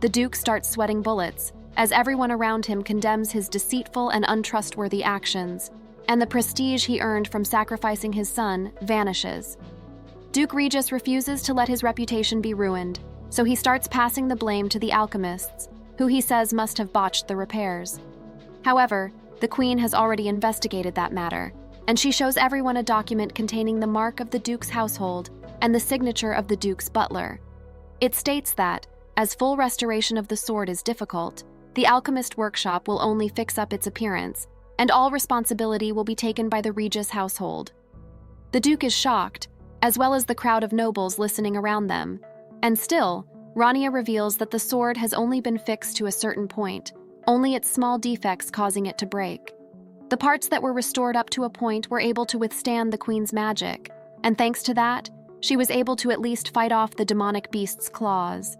The Duke starts sweating bullets, as everyone around him condemns his deceitful and untrustworthy actions, and the prestige he earned from sacrificing his son vanishes. Duke Regis refuses to let his reputation be ruined, so he starts passing the blame to the alchemists, who he says must have botched the repairs. However, the queen has already investigated that matter, and she shows everyone a document containing the mark of the Duke's household and the signature of the Duke's butler. It states that, as full restoration of the sword is difficult, the alchemist workshop will only fix up its appearance, and all responsibility will be taken by the Regis household. The Duke is shocked, as well as the crowd of nobles listening around them, and still, Rania reveals that the sword has only been fixed to a certain point, only its small defects causing it to break. The parts that were restored up to a point were able to withstand the queen's magic, and thanks to that, she was able to at least fight off the demonic beast's claws.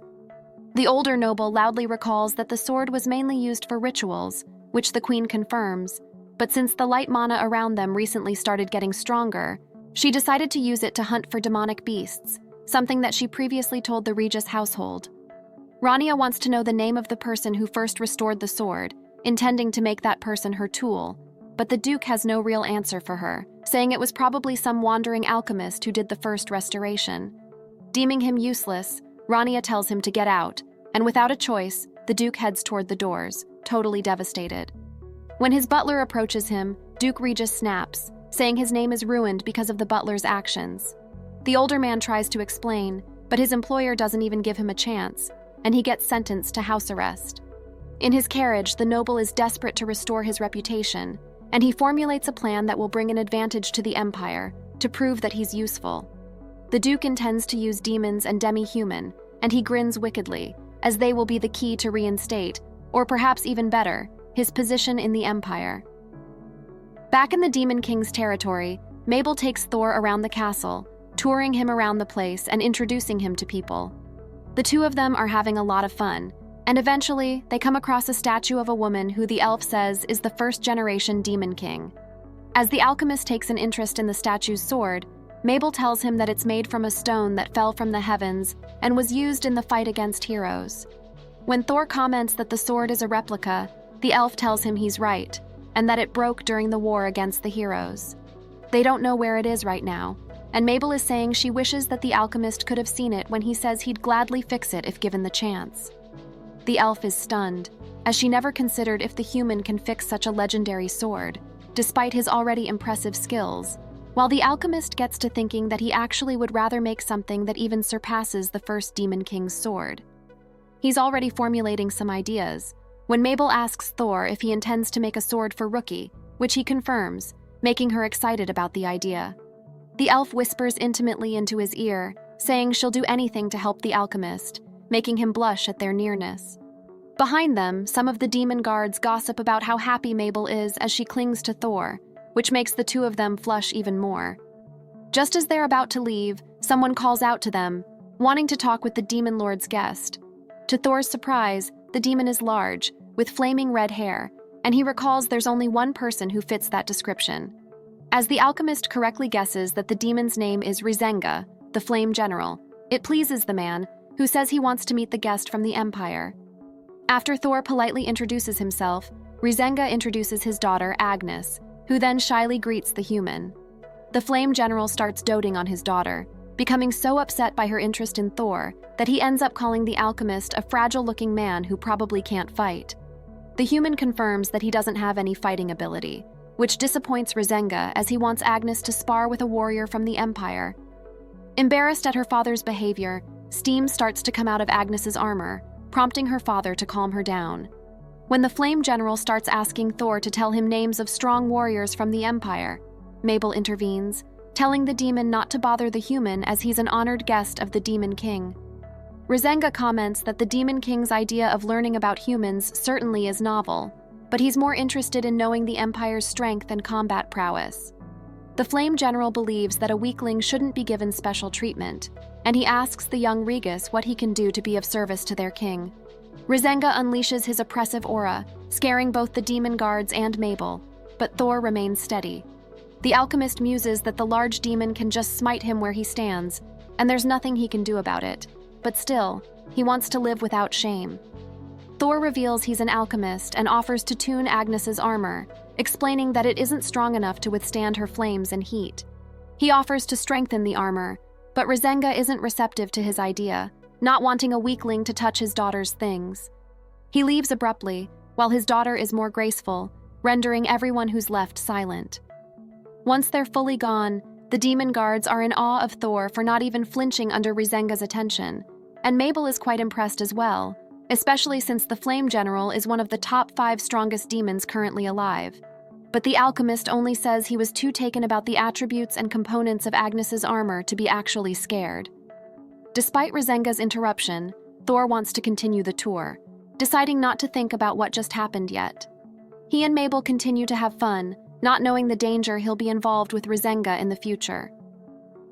The older noble loudly recalls that the sword was mainly used for rituals, which the queen confirms, but since the light mana around them recently started getting stronger, she decided to use it to hunt for demonic beasts, something that she previously told the Regis household. Rania wants to know the name of the person who first restored the sword, intending to make that person her tool, but the Duke has no real answer for her, saying it was probably some wandering alchemist who did the first restoration. Deeming him useless, Rania tells him to get out, and without a choice, the Duke heads toward the doors, totally devastated. When his butler approaches him, Duke Regis snaps, saying his name is ruined because of the butler's actions. The older man tries to explain, but his employer doesn't even give him a chance, and he gets sentenced to house arrest. In his carriage, the noble is desperate to restore his reputation, and he formulates a plan that will bring an advantage to the Empire, to prove that he's useful. The Duke intends to use demons and demi-human, and he grins wickedly, as they will be the key to reinstate, or perhaps even better, his position in the Empire. Back in the Demon King's territory, Mabel takes Thor around the castle, touring him around the place and introducing him to people. The two of them are having a lot of fun, and eventually they come across a statue of a woman who the elf says is the first-generation Demon King. As the alchemist takes an interest in the statue's sword, Mabel tells him that it's made from a stone that fell from the heavens and was used in the fight against heroes. When Thor comments that the sword is a replica, the elf tells him he's right, and that it broke during the war against the heroes. They don't know where it is right now, and Mabel is saying she wishes that the alchemist could have seen it when he says he'd gladly fix it if given the chance. The elf is stunned, as she never considered if the human can fix such a legendary sword, despite his already impressive skills, while the alchemist gets to thinking that he actually would rather make something that even surpasses the first Demon King's sword. He's already formulating some ideas, when Mabel asks Thor if he intends to make a sword for Rookie, which he confirms, making her excited about the idea. The elf whispers intimately into his ear, saying she'll do anything to help the alchemist, making him blush at their nearness. Behind them, some of the demon guards gossip about how happy Mabel is as she clings to Thor, which makes the two of them flush even more. Just as they're about to leave, someone calls out to them, wanting to talk with the Demon Lord's guest. To Thor's surprise, the demon is large, with flaming red hair, and he recalls there's only one person who fits that description. As the alchemist correctly guesses that the demon's name is Rizenga, the flame general, it pleases the man, who says he wants to meet the guest from the Empire. After Thor politely introduces himself, Rizenga introduces his daughter, Agnes, who then shyly greets the human. The flame general starts doting on his daughter, becoming so upset by her interest in Thor that he ends up calling the alchemist a fragile-looking man who probably can't fight. The human confirms that he doesn't have any fighting ability, which disappoints Rizenga as he wants Agnes to spar with a warrior from the Empire. Embarrassed at her father's behavior, steam starts to come out of Agnes's armor, prompting her father to calm her down. When the flame general starts asking Thor to tell him names of strong warriors from the Empire, Mabel intervenes, telling the demon not to bother the human as he's an honored guest of the Demon King. Rizenga comments that the Demon King's idea of learning about humans certainly is novel, but he's more interested in knowing the Empire's strength and combat prowess. The Flame General believes that a weakling shouldn't be given special treatment, and he asks the young Regis what he can do to be of service to their king. Rizenga unleashes his oppressive aura, scaring both the demon guards and Mabel, but Thor remains steady. The alchemist muses that the large demon can just smite him where he stands, and there's nothing he can do about it. But still, he wants to live without shame. Thor reveals he's an alchemist and offers to tune Agnes's armor, explaining that it isn't strong enough to withstand her flames and heat. He offers to strengthen the armor, but Rizenga isn't receptive to his idea, not wanting a weakling to touch his daughter's things. He leaves abruptly, while his daughter is more graceful, rendering everyone who's left silent. Once they're fully gone, the demon guards are in awe of Thor for not even flinching under Rizenga's attention, and Mabel is quite impressed as well, especially since the Flame General is one of the top 5 strongest demons currently alive. But the alchemist only says he was too taken about the attributes and components of Agnes's armor to be actually scared. Despite Rizenga's interruption, Thor wants to continue the tour, deciding not to think about what just happened yet. He and Mabel continue to have fun, not knowing the danger he'll be involved with Rizenga in the future.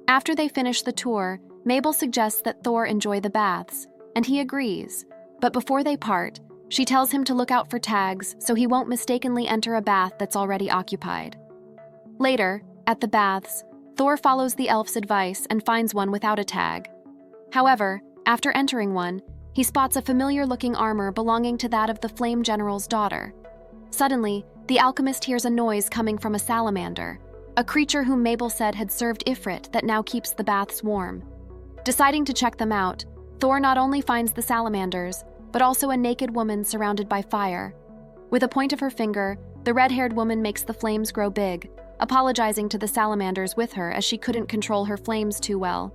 After they finish the tour, Mabel suggests that Thor enjoy the baths, and he agrees. But before they part, she tells him to look out for tags so he won't mistakenly enter a bath that's already occupied. Later, at the baths, Thor follows the elf's advice and finds one without a tag. However, after entering one, he spots a familiar-looking armor belonging to that of the Flame General's daughter. Suddenly, the alchemist hears a noise coming from a salamander, a creature whom Mabel said had served Ifrit that now keeps the baths warm. Deciding to check them out, Thor not only finds the salamanders, but also a naked woman surrounded by fire. With a point of her finger, the red-haired woman makes the flames grow big, apologizing to the salamanders with her as she couldn't control her flames too well.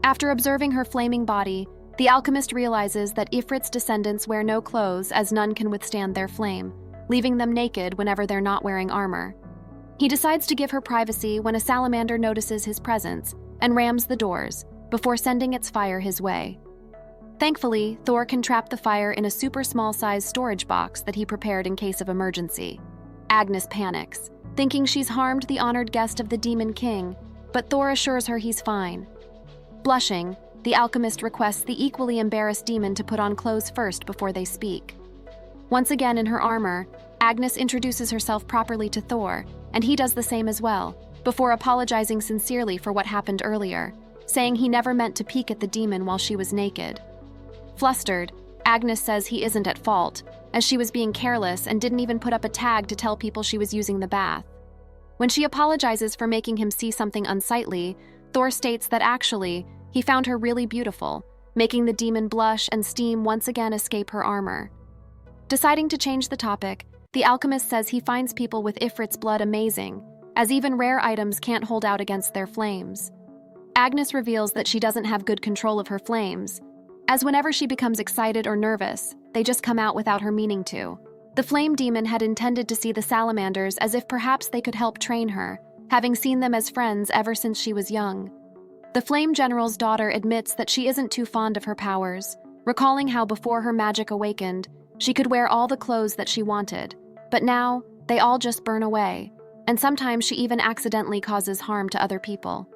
After observing her flaming body, the alchemist realizes that Ifrit's descendants wear no clothes as none can withstand their flame, leaving them naked whenever they're not wearing armor. He decides to give her privacy when a salamander notices his presence and rams the doors, before sending its fire his way. Thankfully, Thor can trap the fire in a super small-sized storage box that he prepared in case of emergency. Agnes panics, thinking she's harmed the honored guest of the Demon King, but Thor assures her he's fine. Blushing, the alchemist requests the equally embarrassed demon to put on clothes first before they speak. Once again in her armor, Agnes introduces herself properly to Thor, and he does the same as well, before apologizing sincerely for what happened earlier, saying he never meant to peek at the demon while she was naked. Flustered, Agnes says he isn't at fault, as she was being careless and didn't even put up a tag to tell people she was using the bath. When she apologizes for making him see something unsightly, Thor states that actually, he found her really beautiful, making the demon blush and steam once again escape her armor. Deciding to change the topic, the alchemist says he finds people with Ifrit's blood amazing, as even rare items can't hold out against their flames. Agnes reveals that she doesn't have good control of her flames, as whenever she becomes excited or nervous, they just come out without her meaning to. The flame demon had intended to see the salamanders as if perhaps they could help train her, having seen them as friends ever since she was young. The Flame General's daughter admits that she isn't too fond of her powers, recalling how before her magic awakened, she could wear all the clothes that she wanted, but now they all just burn away, and sometimes she even accidentally causes harm to other people.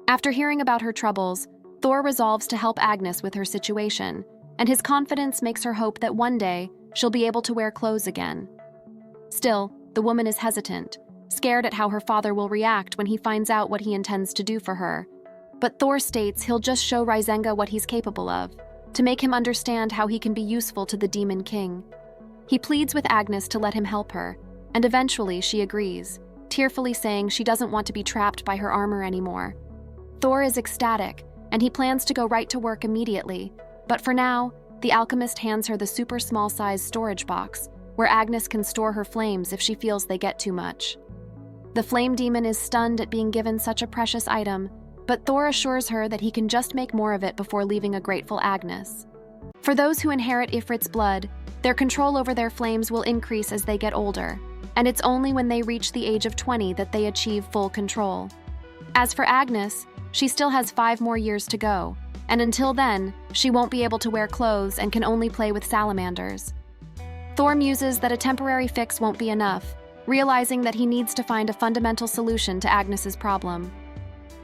After hearing about her troubles, Thor resolves to help Agnes with her situation, and his confidence makes her hope that one day she'll be able to wear clothes again. Still, the woman is hesitant, scared at how her father will react when he finds out what he intends to do for her. But Thor states he'll just show Rizenga what he's capable of, to make him understand how he can be useful to the Demon King. He pleads with Agnes to let him help her, and eventually she agrees, tearfully saying she doesn't want to be trapped by her armor anymore. Thor is ecstatic, and he plans to go right to work immediately, but for now, the alchemist hands her the super small-sized storage box, where Agnes can store her flames if she feels they get too much. The flame demon is stunned at being given such a precious item, but Thor assures her that he can just make more of it before leaving a grateful Agnes. For those who inherit Ifrit's blood, their control over their flames will increase as they get older, and it's only when they reach the age of 20 that they achieve full control. As for Agnes, she still has 5 more years to go, and until then, she won't be able to wear clothes and can only play with salamanders. Thor muses that a temporary fix won't be enough, realizing that he needs to find a fundamental solution to Agnes's problem.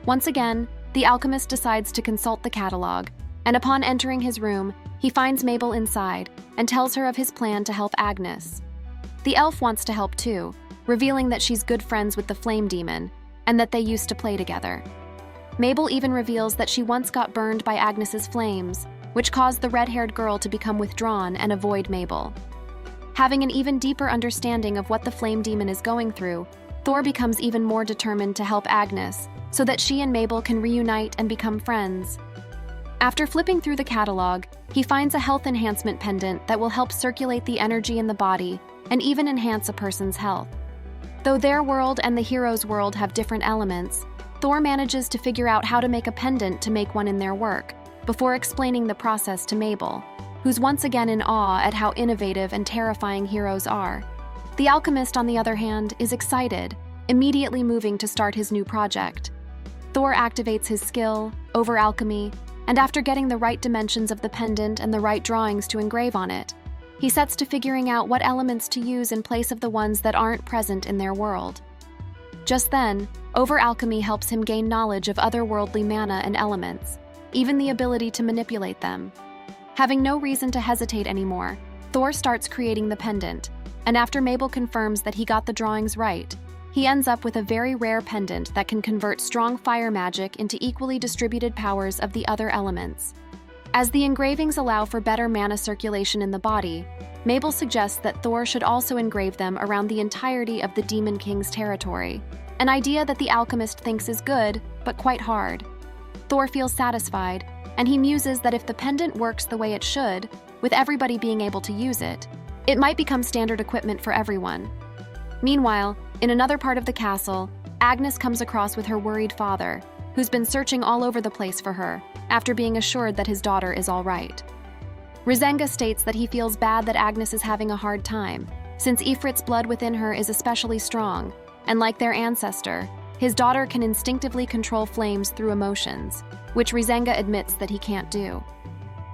Once again, the alchemist decides to consult the catalog, and upon entering his room, he finds Mabel inside and tells her of his plan to help Agnes. The elf wants to help too, revealing that she's good friends with the flame demon and that they used to play together. Mabel even reveals that she once got burned by Agnes's flames, which caused the red-haired girl to become withdrawn and avoid Mabel. Having an even deeper understanding of what the flame demon is going through, Thor becomes even more determined to help Agnes, so that she and Mabel can reunite and become friends. After flipping through the catalog, he finds a health enhancement pendant that will help circulate the energy in the body and even enhance a person's health. Though their world and the hero's world have different elements, Thor manages to figure out how to make a pendant to make one in their work, before explaining the process to Mabel, who's once again in awe at how innovative and terrifying heroes are. The alchemist, on the other hand, is excited, immediately moving to start his new project. Thor activates his skill, over alchemy, and after getting the right dimensions of the pendant and the right drawings to engrave on it, he sets to figuring out what elements to use in place of the ones that aren't present in their world. Just then, over alchemy helps him gain knowledge of otherworldly mana and elements, even the ability to manipulate them. Having no reason to hesitate anymore, Thor starts creating the pendant, and after Mabel confirms that he got the drawings right, he ends up with a very rare pendant that can convert strong fire magic into equally distributed powers of the other elements. As the engravings allow for better mana circulation in the body, Mabel suggests that Thor should also engrave them around the entirety of the Demon King's territory, an idea that the alchemist thinks is good, but quite hard. Thor feels satisfied, and he muses that if the pendant works the way it should, with everybody being able to use it, it might become standard equipment for everyone. Meanwhile, in another part of the castle, Agnes comes across with her worried father, who's been searching all over the place for her, after being assured that his daughter is all right. Rizenga states that he feels bad that Agnes is having a hard time, since Ifrit's blood within her is especially strong, and like their ancestor, his daughter can instinctively control flames through emotions, which Rizenga admits that he can't do.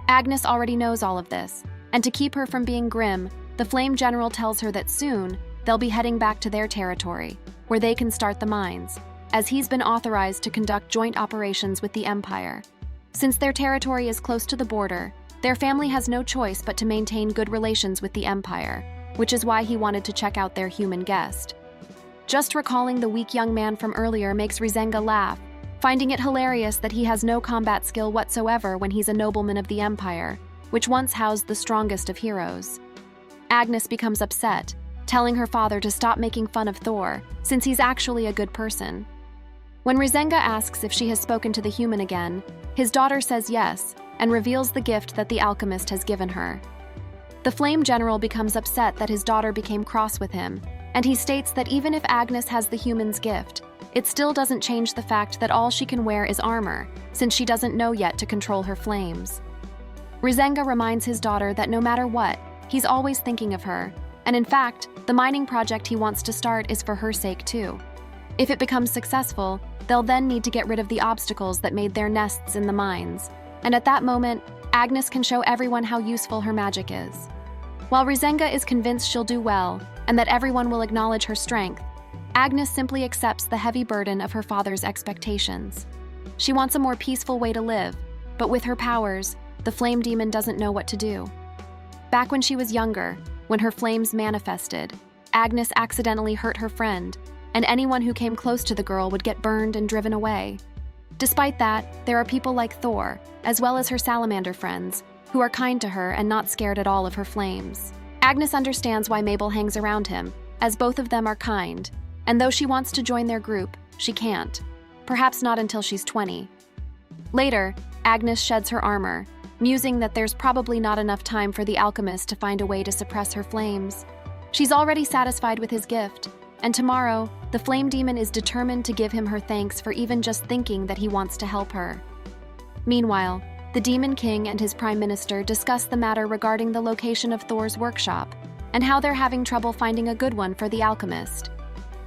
Agnes already knows all of this, and to keep her from being grim, the Flame General tells her that soon, they'll be heading back to their territory, where they can start the mines, as he's been authorized to conduct joint operations with the Empire. Since their territory is close to the border, their family has no choice but to maintain good relations with the Empire, which is why he wanted to check out their human guest. Just recalling the weak young man from earlier makes Rizenga laugh, finding it hilarious that he has no combat skill whatsoever when he's a nobleman of the Empire, which once housed the strongest of heroes. Agnes becomes upset, telling her father to stop making fun of Thor, since he's actually a good person. When Rizenga asks if she has spoken to the human again, his daughter says yes, and reveals the gift that the alchemist has given her. The Flame General becomes upset that his daughter became cross with him, and he states that even if Agnes has the human's gift, it still doesn't change the fact that all she can wear is armor, since she doesn't know yet to control her flames. Rizenga reminds his daughter that no matter what, he's always thinking of her, and in fact, the mining project he wants to start is for her sake too. If it becomes successful, they'll then need to get rid of the obstacles that made their nests in the mines, and at that moment, Agnes can show everyone how useful her magic is. While Rizenga is convinced she'll do well, and that everyone will acknowledge her strength, Agnes simply accepts the heavy burden of her father's expectations. She wants a more peaceful way to live, but with her powers, the flame demon doesn't know what to do. Back when she was younger, when her flames manifested, Agnes accidentally hurt her friend, and anyone who came close to the girl would get burned and driven away. Despite that, there are people like Thor, as well as her salamander friends, who are kind to her and not scared at all of her flames. Agnes understands why Mabel hangs around him, as both of them are kind, and though she wants to join their group, she can't. Perhaps not until she's 20. Later, Agnes sheds her armor, musing that there's probably not enough time for the alchemist to find a way to suppress her flames. She's already satisfied with his gift, and tomorrow, the flame demon is determined to give him her thanks for even just thinking that he wants to help her. Meanwhile, the Demon King and his Prime Minister discuss the matter regarding the location of Thor's workshop, and how they're having trouble finding a good one for the alchemist.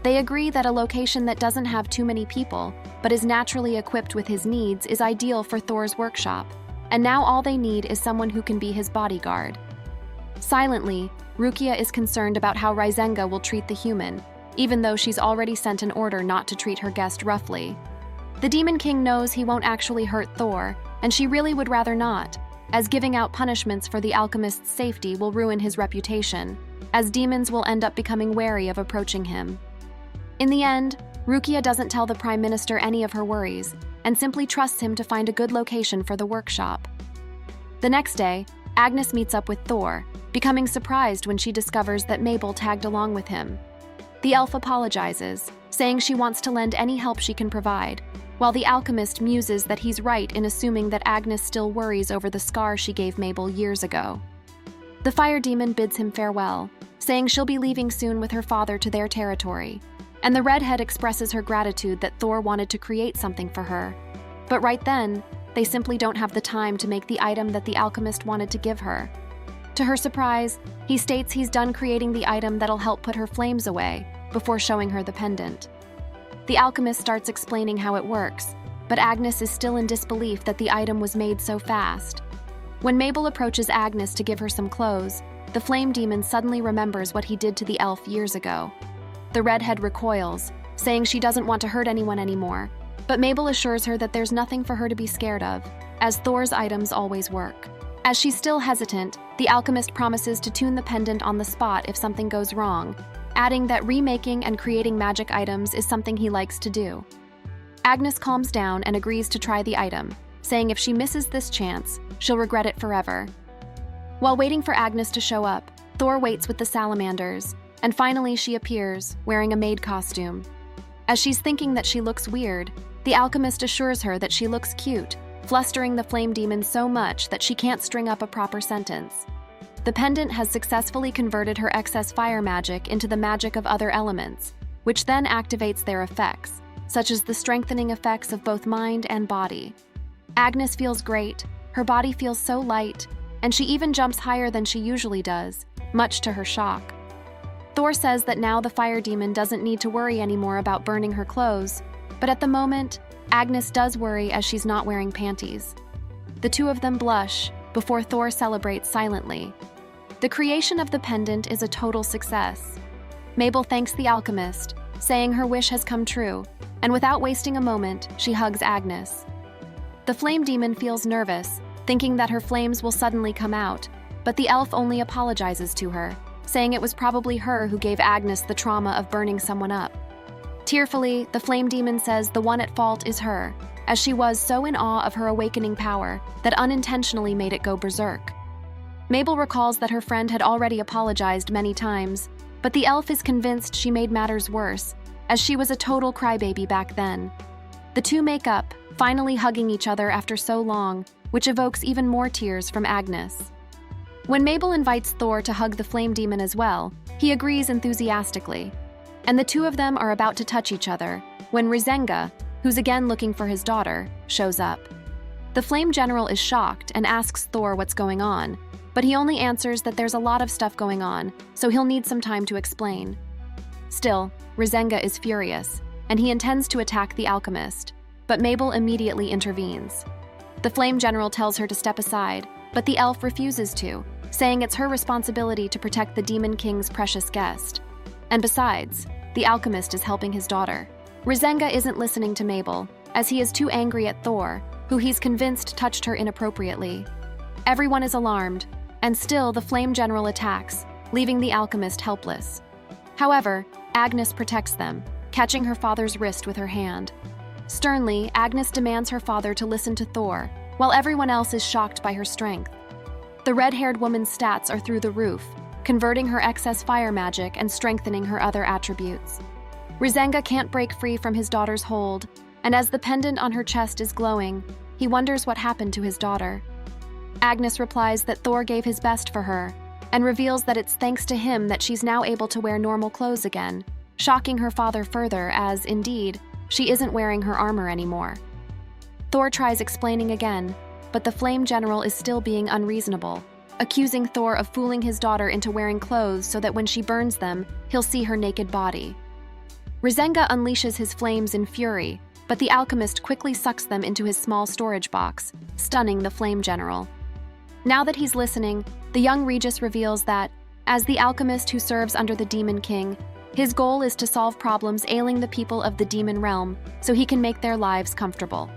They agree that a location that doesn't have too many people, but is naturally equipped with his needs, is ideal for Thor's workshop, and now all they need is someone who can be his bodyguard. Silently, Rukia is concerned about how Rizenga will treat the human, even though she's already sent an order not to treat her guest roughly. The Demon King knows he won't actually hurt Thor, and she really would rather not, as giving out punishments for the alchemist's safety will ruin his reputation, as demons will end up becoming wary of approaching him. In the end, Rukia doesn't tell the Prime Minister any of her worries, and simply trusts him to find a good location for the workshop. The next day, Agnes meets up with Thor, becoming surprised when she discovers that Mabel tagged along with him. The elf apologizes, saying she wants to lend any help she can provide, while the alchemist muses that he's right in assuming that Agnes still worries over the scar she gave Mabel years ago. The fire demon bids him farewell, saying she'll be leaving soon with her father to their territory, and the redhead expresses her gratitude that Thor wanted to create something for her. But right then, they simply don't have the time to make the item that the alchemist wanted to give her. To her surprise, he states he's done creating the item that'll help put her flames away, before showing her the pendant. The alchemist starts explaining how it works, but Agnes is still in disbelief that the item was made so fast. When Mabel approaches Agnes to give her some clothes, the flame demon suddenly remembers what he did to the elf years ago. The redhead recoils, saying she doesn't want to hurt anyone anymore, but Mabel assures her that there's nothing for her to be scared of, as Thor's items always work. As she's still hesitant, the alchemist promises to tune the pendant on the spot if something goes wrong, adding that remaking and creating magic items is something he likes to do. Agnes calms down and agrees to try the item, saying if she misses this chance, she'll regret it forever. While waiting for Agnes to show up, Thor waits with the salamanders, and finally she appears, wearing a maid costume. As she's thinking that she looks weird, the alchemist assures her that she looks cute, flustering the flame demon so much that she can't string up a proper sentence. The pendant has successfully converted her excess fire magic into the magic of other elements, which then activates their effects, such as the strengthening effects of both mind and body. Agnes feels great, her body feels so light, and she even jumps higher than she usually does, much to her shock. Thor says that now the fire demon doesn't need to worry anymore about burning her clothes, but at the moment, Agnes does worry as she's not wearing panties. The two of them blush, before Thor celebrates silently. The creation of the pendant is a total success. Mabel thanks the alchemist, saying her wish has come true, and without wasting a moment, she hugs Agnes. The flame demon feels nervous, thinking that her flames will suddenly come out, but the elf only apologizes to her, saying it was probably her who gave Agnes the trauma of burning someone up. Tearfully, the flame demon says the one at fault is her, as she was so in awe of her awakening power that unintentionally made it go berserk. Mabel recalls that her friend had already apologized many times, but the elf is convinced she made matters worse, as she was a total crybaby back then. The two make up, finally hugging each other after so long, which evokes even more tears from Agnes. When Mabel invites Thor to hug the flame demon as well, he agrees enthusiastically, and the two of them are about to touch each other when Rizenga, who's again looking for his daughter, shows up. The flame general is shocked and asks Thor what's going on, but he only answers that there's a lot of stuff going on, so he'll need some time to explain. Still, Rizenga is furious, and he intends to attack the alchemist, but Mabel immediately intervenes. The flame general tells her to step aside, but the elf refuses to, saying it's her responsibility to protect the Demon King's precious guest. And besides, the alchemist is helping his daughter. Rizenga isn't listening to Mabel, as he is too angry at Thor, who he's convinced touched her inappropriately. Everyone is alarmed, and still the Flame General attacks, leaving the alchemist helpless. However, Agnes protects them, catching her father's wrist with her hand. Sternly, Agnes demands her father to listen to Thor, while everyone else is shocked by her strength. The red-haired woman's stats are through the roof, converting her excess fire magic and strengthening her other attributes. Rizenga can't break free from his daughter's hold, and as the pendant on her chest is glowing, he wonders what happened to his daughter. Agnes replies that Thor gave his best for her, and reveals that it's thanks to him that she's now able to wear normal clothes again, shocking her father further as, indeed, she isn't wearing her armor anymore. Thor tries explaining again, but the Flame General is still being unreasonable, accusing Thor of fooling his daughter into wearing clothes so that when she burns them, he'll see her naked body. Rizenga unleashes his flames in fury, but the alchemist quickly sucks them into his small storage box, stunning the Flame General. Now that he's listening, the young Regis reveals that, as the alchemist who serves under the Demon King, his goal is to solve problems ailing the people of the demon realm so he can make their lives comfortable.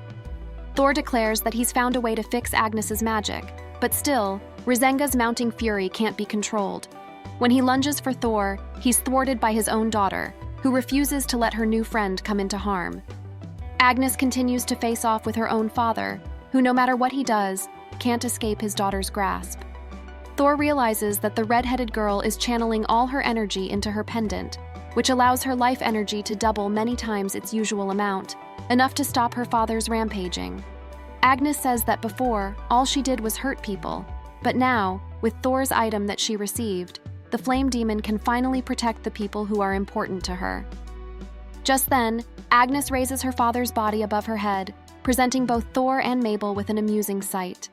Thor declares that he's found a way to fix Agnes's magic, but still, Rizenga's mounting fury can't be controlled. When he lunges for Thor, he's thwarted by his own daughter, who refuses to let her new friend come into harm. Agnes continues to face off with her own father, who no matter what he does, can't escape his daughter's grasp. Thor realizes that the red-headed girl is channeling all her energy into her pendant, which allows her life energy to double many times its usual amount, enough to stop her father's rampaging. Agnes says that before, all she did was hurt people, but now, with Thor's item that she received, the flame demon can finally protect the people who are important to her. Just then, Agnes raises her father's body above her head, presenting both Thor and Mabel with an amusing sight.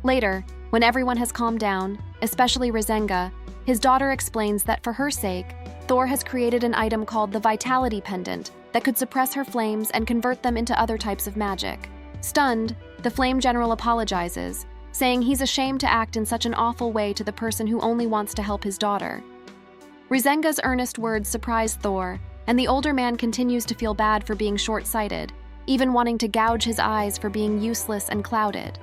Later, when everyone has calmed down, especially Rizenga, his daughter explains that for her sake, Thor has created an item called the Vitality Pendant that could suppress her flames and convert them into other types of magic. Stunned, the Flame General apologizes, saying he's ashamed to act in such an awful way to the person who only wants to help his daughter. Rizenga's earnest words surprise Thor, and the older man continues to feel bad for being short-sighted, even wanting to gouge his eyes for being useless and clouded.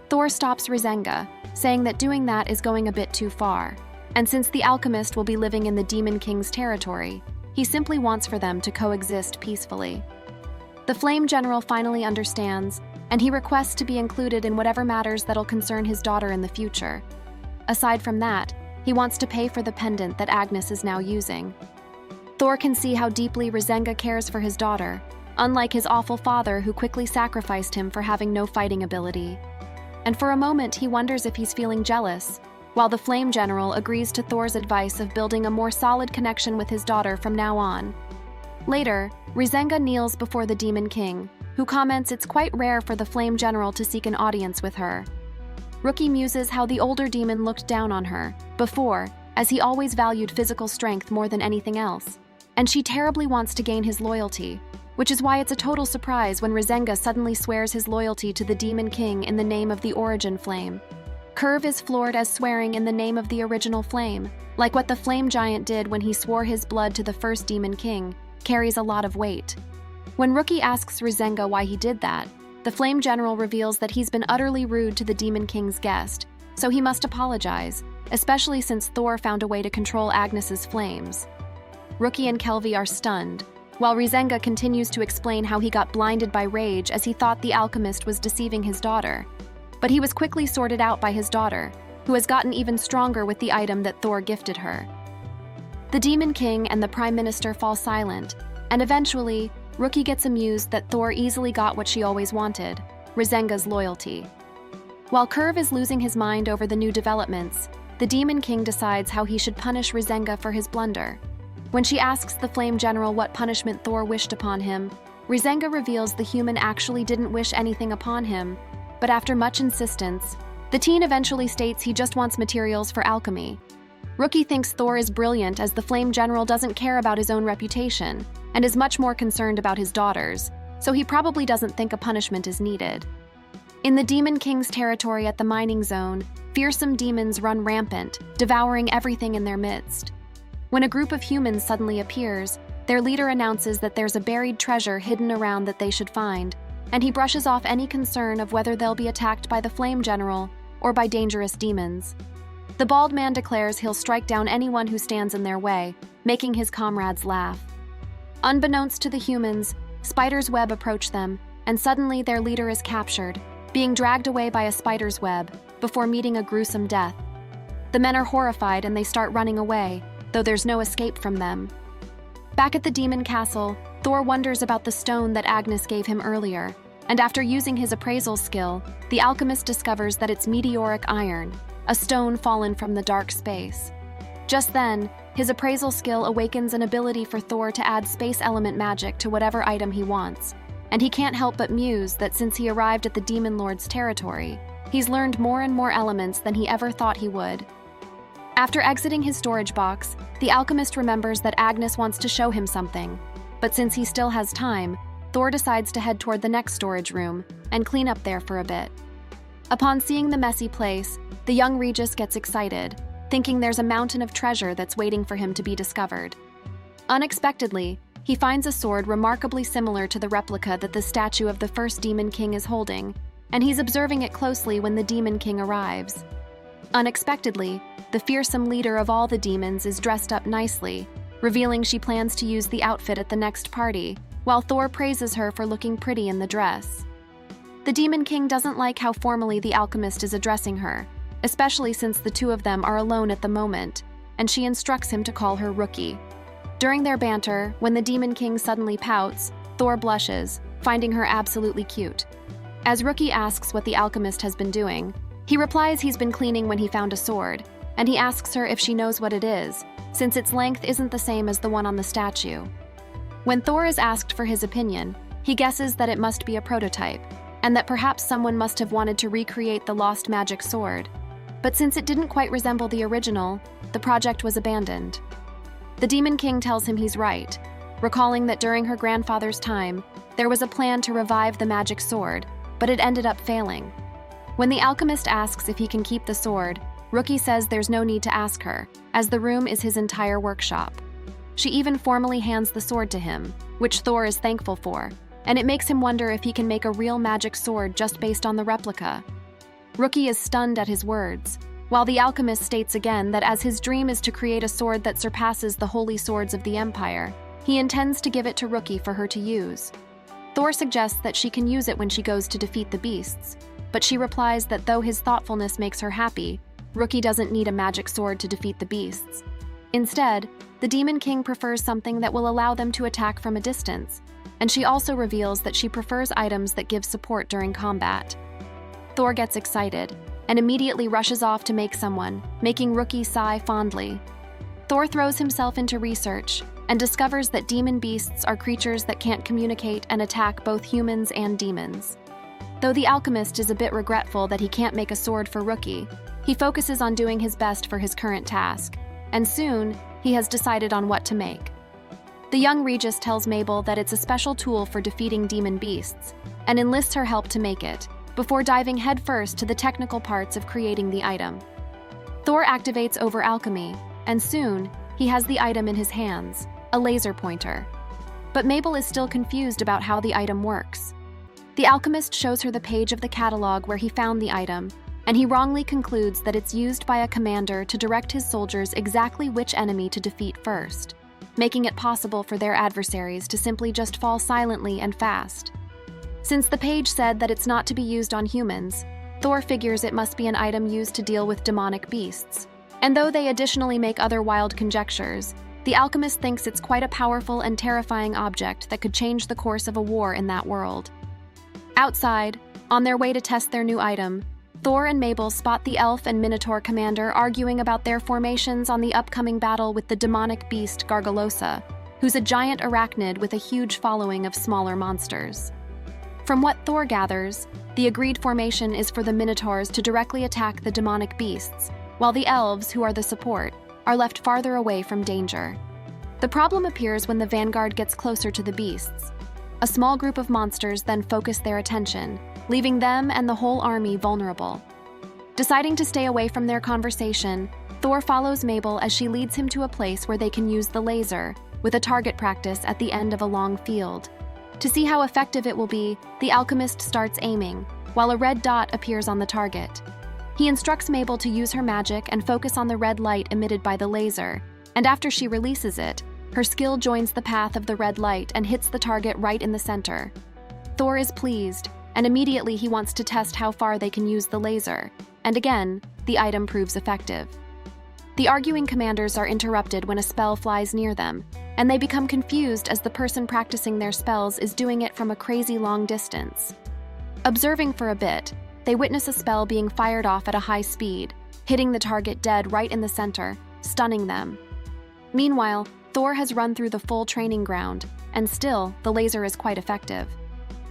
Thor stops Rizenga, saying that doing that is going a bit too far, and since the alchemist will be living in the Demon King's territory, he simply wants for them to coexist peacefully. The Flame General finally understands, and he requests to be included in whatever matters that'll concern his daughter in the future. Aside from that, he wants to pay for the pendant that Agnes is now using. Thor can see how deeply Rizenga cares for his daughter, unlike his awful father who quickly sacrificed him for having no fighting ability. And for a moment he wonders if he's feeling jealous, while the Flame General agrees to Thor's advice of building a more solid connection with his daughter from now on. Later, Rizenga kneels before the Demon King, who comments it's quite rare for the Flame General to seek an audience with her. Rookie muses how the older demon looked down on her, before, as he always valued physical strength more than anything else, and she terribly wants to gain his loyalty, which is why it's a total surprise when Rizenga suddenly swears his loyalty to the Demon King in the name of the Origin Flame. Curve is floored as swearing in the name of the original flame, like what the Flame Giant did when he swore his blood to the first Demon King, carries a lot of weight. When Rookie asks Rizenga why he did that, the Flame General reveals that he's been utterly rude to the Demon King's guest, so he must apologize, especially since Thor found a way to control Agnes's flames. Rookie and Kelvy are stunned, while Rizenga continues to explain how he got blinded by rage as he thought the alchemist was deceiving his daughter. But he was quickly sorted out by his daughter, who has gotten even stronger with the item that Thor gifted her. The Demon King and the Prime Minister fall silent, and eventually, Rookie gets amused that Thor easily got what she always wanted, Rizenga's loyalty. While Curve is losing his mind over the new developments, the Demon King decides how he should punish Rizenga for his blunder. When she asks the Flame General what punishment Thor wished upon him, Rizenga reveals the human actually didn't wish anything upon him, but after much insistence, the teen eventually states he just wants materials for alchemy. Rookie thinks Thor is brilliant as the Flame General doesn't care about his own reputation and is much more concerned about his daughter's, so he probably doesn't think a punishment is needed. In the Demon King's territory at the mining zone, fearsome demons run rampant, devouring everything in their midst. When a group of humans suddenly appears, their leader announces that there's a buried treasure hidden around that they should find, and he brushes off any concern of whether they'll be attacked by the Flame General, or by dangerous demons. The bald man declares he'll strike down anyone who stands in their way, making his comrades laugh. Unbeknownst to the humans, spiders' web approach them, and suddenly their leader is captured, being dragged away by a spider's web before meeting a gruesome death. The men are horrified and they start running away, though there's no escape from them. Back at the demon castle, Thor wonders about the stone that Agnes gave him earlier, and after using his appraisal skill, the alchemist discovers that it's meteoric iron, a stone fallen from the dark space. Just then, his appraisal skill awakens an ability for Thor to add space element magic to whatever item he wants, and he can't help but muse that since he arrived at the Demon Lord's territory, he's learned more and more elements than he ever thought he would. After exiting his storage box, the alchemist remembers that Agnes wants to show him something, but since he still has time, Thor decides to head toward the next storage room and clean up there for a bit. Upon seeing the messy place, the young Regis gets excited, thinking there's a mountain of treasure that's waiting for him to be discovered. Unexpectedly, he finds a sword remarkably similar to the replica that the statue of the first Demon King is holding, and he's observing it closely when the Demon King arrives. Unexpectedly, the fearsome leader of all the demons is dressed up nicely, revealing she plans to use the outfit at the next party, while Thor praises her for looking pretty in the dress. The Demon King doesn't like how formally the alchemist is addressing her, especially since the two of them are alone at the moment, and she instructs him to call her Rookie. During their banter, when the Demon King suddenly pouts, Thor blushes, finding her absolutely cute. As Rookie asks what the alchemist has been doing, he replies he's been cleaning when he found a sword, and he asks her if she knows what it is, since its length isn't the same as the one on the statue. When Thor is asked for his opinion, he guesses that it must be a prototype, and that perhaps someone must have wanted to recreate the lost magic sword. But since it didn't quite resemble the original, the project was abandoned. The Demon King tells him he's right, recalling that during her grandfather's time, there was a plan to revive the magic sword, but it ended up failing. When the alchemist asks if he can keep the sword, Rookie says there's no need to ask her, as the room is his entire workshop. She even formally hands the sword to him, which Thor is thankful for, and it makes him wonder if he can make a real magic sword just based on the replica. Rookie is stunned at his words, while the alchemist states again that as his dream is to create a sword that surpasses the holy swords of the Empire, he intends to give it to Rookie for her to use. Thor suggests that she can use it when she goes to defeat the beasts, but she replies that though his thoughtfulness makes her happy, Rookie doesn't need a magic sword to defeat the beasts. Instead, the Demon King prefers something that will allow them to attack from a distance, and she also reveals that she prefers items that give support during combat. Thor gets excited, and immediately rushes off to make someone, making Rookie sigh fondly. Thor throws himself into research, and discovers that demon beasts are creatures that can't communicate and attack both humans and demons. Though the alchemist is a bit regretful that he can't make a sword for Rookie, he focuses on doing his best for his current task, and soon, he has decided on what to make. The young Regis tells Mabel that it's a special tool for defeating demon beasts, and enlists her help to make it, before diving headfirst to the technical parts of creating the item. Thor activates over alchemy, and soon, he has the item in his hands, a laser pointer. But Mabel is still confused about how the item works. The alchemist shows her the page of the catalog where he found the item, and he wrongly concludes that it's used by a commander to direct his soldiers exactly which enemy to defeat first, making it possible for their adversaries to simply just fall silently and fast. Since the page said that it's not to be used on humans, Thor figures it must be an item used to deal with demonic beasts. And though they additionally make other wild conjectures, the alchemist thinks it's quite a powerful and terrifying object that could change the course of a war in that world. Outside, on their way to test their new item, Thor and Mabel spot the elf and minotaur commander arguing about their formations on the upcoming battle with the demonic beast Gargalosa, who's a giant arachnid with a huge following of smaller monsters. From what Thor gathers, the agreed formation is for the minotaurs to directly attack the demonic beasts, while the elves, who are the support, are left farther away from danger. The problem appears when the vanguard gets closer to the beasts. A small group of monsters then focus their attention, leaving them and the whole army vulnerable. Deciding to stay away from their conversation, Thor follows Mabel as she leads him to a place where they can use the laser, with a target practice at the end of a long field. To see how effective it will be, the alchemist starts aiming, while a red dot appears on the target. He instructs Mabel to use her magic and focus on the red light emitted by the laser, and after she releases it, her skill joins the path of the red light and hits the target right in the center. Thor is pleased, and immediately he wants to test how far they can use the laser, and again, the item proves effective. The arguing commanders are interrupted when a spell flies near them, and they become confused as the person practicing their spells is doing it from a crazy long distance. Observing for a bit, they witness a spell being fired off at a high speed, hitting the target dead right in the center, stunning them. Meanwhile, Thor has run through the full training ground, and still, the laser is quite effective.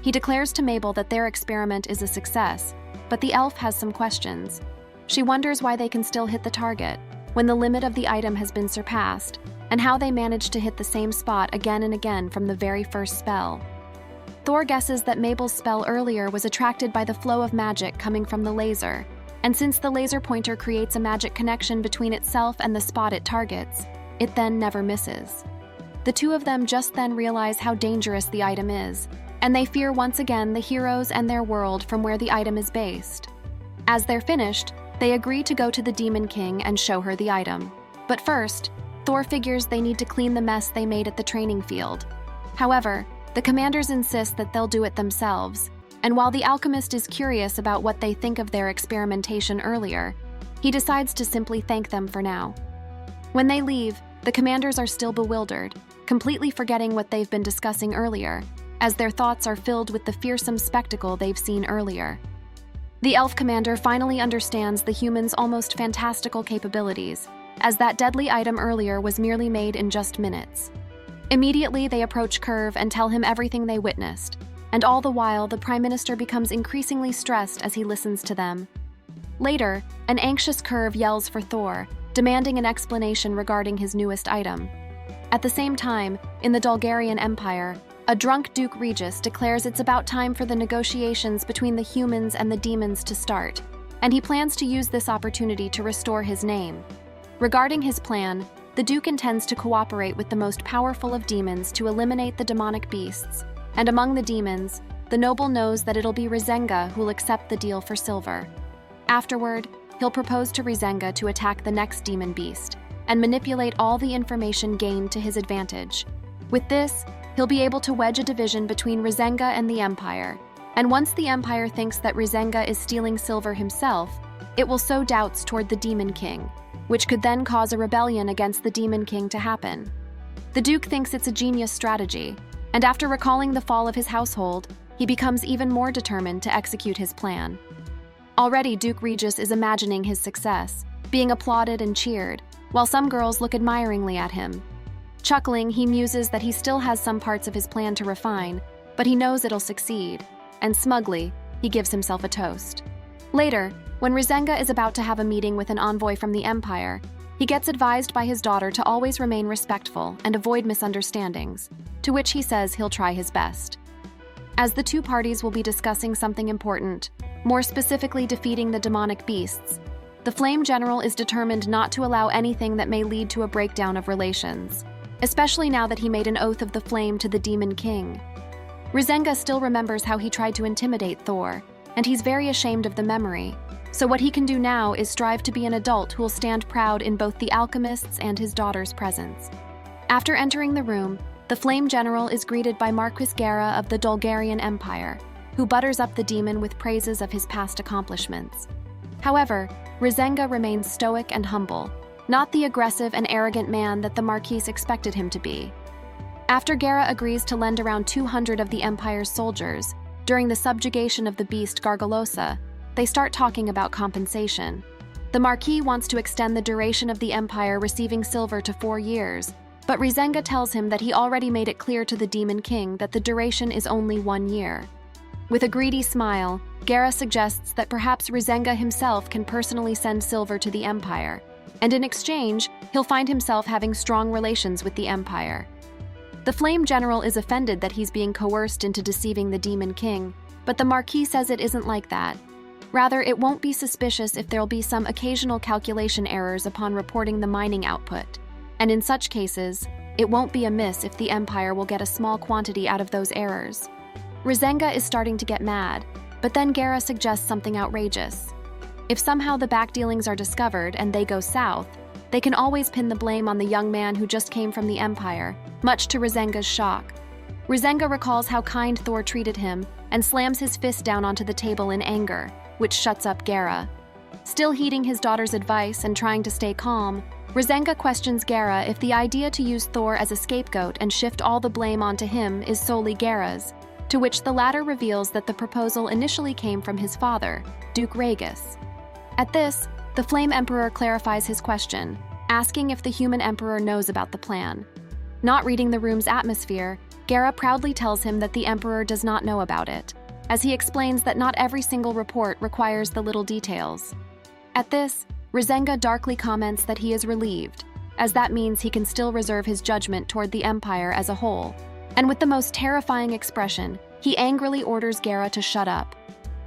He declares to Mabel that their experiment is a success, but the elf has some questions. She wonders why they can still hit the target, when the limit of the item has been surpassed, and how they managed to hit the same spot again and again from the very first spell. Thor guesses that Mabel's spell earlier was attracted by the flow of magic coming from the laser, and since the laser pointer creates a magic connection between itself and the spot it targets, it then never misses. The two of them just then realize how dangerous the item is, and they fear once again the heroes and their world from where the item is based. As they're finished, they agree to go to the Demon King and show her the item. But first, Thor figures they need to clean the mess they made at the training field. However, the commanders insist that they'll do it themselves, and while the alchemist is curious about what they think of their experimentation earlier, he decides to simply thank them for now. When they leave, the commanders are still bewildered, completely forgetting what they've been discussing earlier, as their thoughts are filled with the fearsome spectacle they've seen earlier. The elf commander finally understands the humans' almost fantastical capabilities, as that deadly item earlier was merely made in just minutes. Immediately, they approach Curve and tell him everything they witnessed, and all the while, the Prime Minister becomes increasingly stressed as he listens to them. Later, an anxious Curve yells for Thor, demanding an explanation regarding his newest item. At the same time, in the Dulgarian Empire, a drunk Duke Regis declares it's about time for the negotiations between the humans and the demons to start, and he plans to use this opportunity to restore his name. Regarding his plan, the Duke intends to cooperate with the most powerful of demons to eliminate the demonic beasts, and among the demons, the noble knows that it'll be Rizenga who'll accept the deal for silver. Afterward, he'll propose to Rizenga to attack the next demon beast, and manipulate all the information gained to his advantage. With this, he'll be able to wedge a division between Rizenga and the Empire, and once the Empire thinks that Rizenga is stealing silver himself, it will sow doubts toward the Demon King, which could then cause a rebellion against the Demon King to happen. The Duke thinks it's a genius strategy, and after recalling the fall of his household, he becomes even more determined to execute his plan. Already, Duke Regis is imagining his success, being applauded and cheered, while some girls look admiringly at him. Chuckling, he muses that he still has some parts of his plan to refine, but he knows it'll succeed, and smugly, he gives himself a toast. Later, when Rizenga is about to have a meeting with an envoy from the Empire, he gets advised by his daughter to always remain respectful and avoid misunderstandings, to which he says he'll try his best. As the two parties will be discussing something important, more specifically defeating the demonic beasts, the Flame General is determined not to allow anything that may lead to a breakdown of relations, especially now that he made an oath of the flame to the Demon King. Rizenga still remembers how he tried to intimidate Thor, and he's very ashamed of the memory, so what he can do now is strive to be an adult who will stand proud in both the alchemist's and his daughter's presence. After entering the room, the Flame General is greeted by Marquis Guerra of the Dulgarian Empire, who butters up the demon with praises of his past accomplishments. However, Rizenga remains stoic and humble, not the aggressive and arrogant man that the Marquis expected him to be. After Guerra agrees to lend around 200 of the Empire's soldiers, during the subjugation of the beast Gargalosa, they start talking about compensation. The Marquis wants to extend the duration of the Empire receiving silver to 4 years, but Rizenga tells him that he already made it clear to the Demon King that the duration is only 1 year. With a greedy smile, Guerra suggests that perhaps Rizenga himself can personally send silver to the Empire, and in exchange, he'll find himself having strong relations with the Empire. The Flame General is offended that he's being coerced into deceiving the Demon King, but the Marquis says it isn't like that. Rather, it won't be suspicious if there'll be some occasional calculation errors upon reporting the mining output, and in such cases, it won't be amiss if the Empire will get a small quantity out of those errors. Rizenga is starting to get mad, but then Guerra suggests something outrageous. If somehow the backdealings are discovered and they go south, they can always pin the blame on the young man who just came from the Empire, much to Rasenga's shock. Rasenga recalls how kind Thor treated him and slams his fist down onto the table in anger, which shuts up Gera. Still heeding his daughter's advice and trying to stay calm, Rasenga questions Gera if the idea to use Thor as a scapegoat and shift all the blame onto him is solely Gera's, to which the latter reveals that the proposal initially came from his father, Duke Ragus. At this, the Flame Emperor clarifies his question, asking if the human emperor knows about the plan. Not reading the room's atmosphere, Gera proudly tells him that the emperor does not know about it, as he explains that not every single report requires the little details. At this, Rasenga darkly comments that he is relieved, as that means he can still reserve his judgment toward the Empire as a whole, and with the most terrifying expression, he angrily orders Gera to shut up.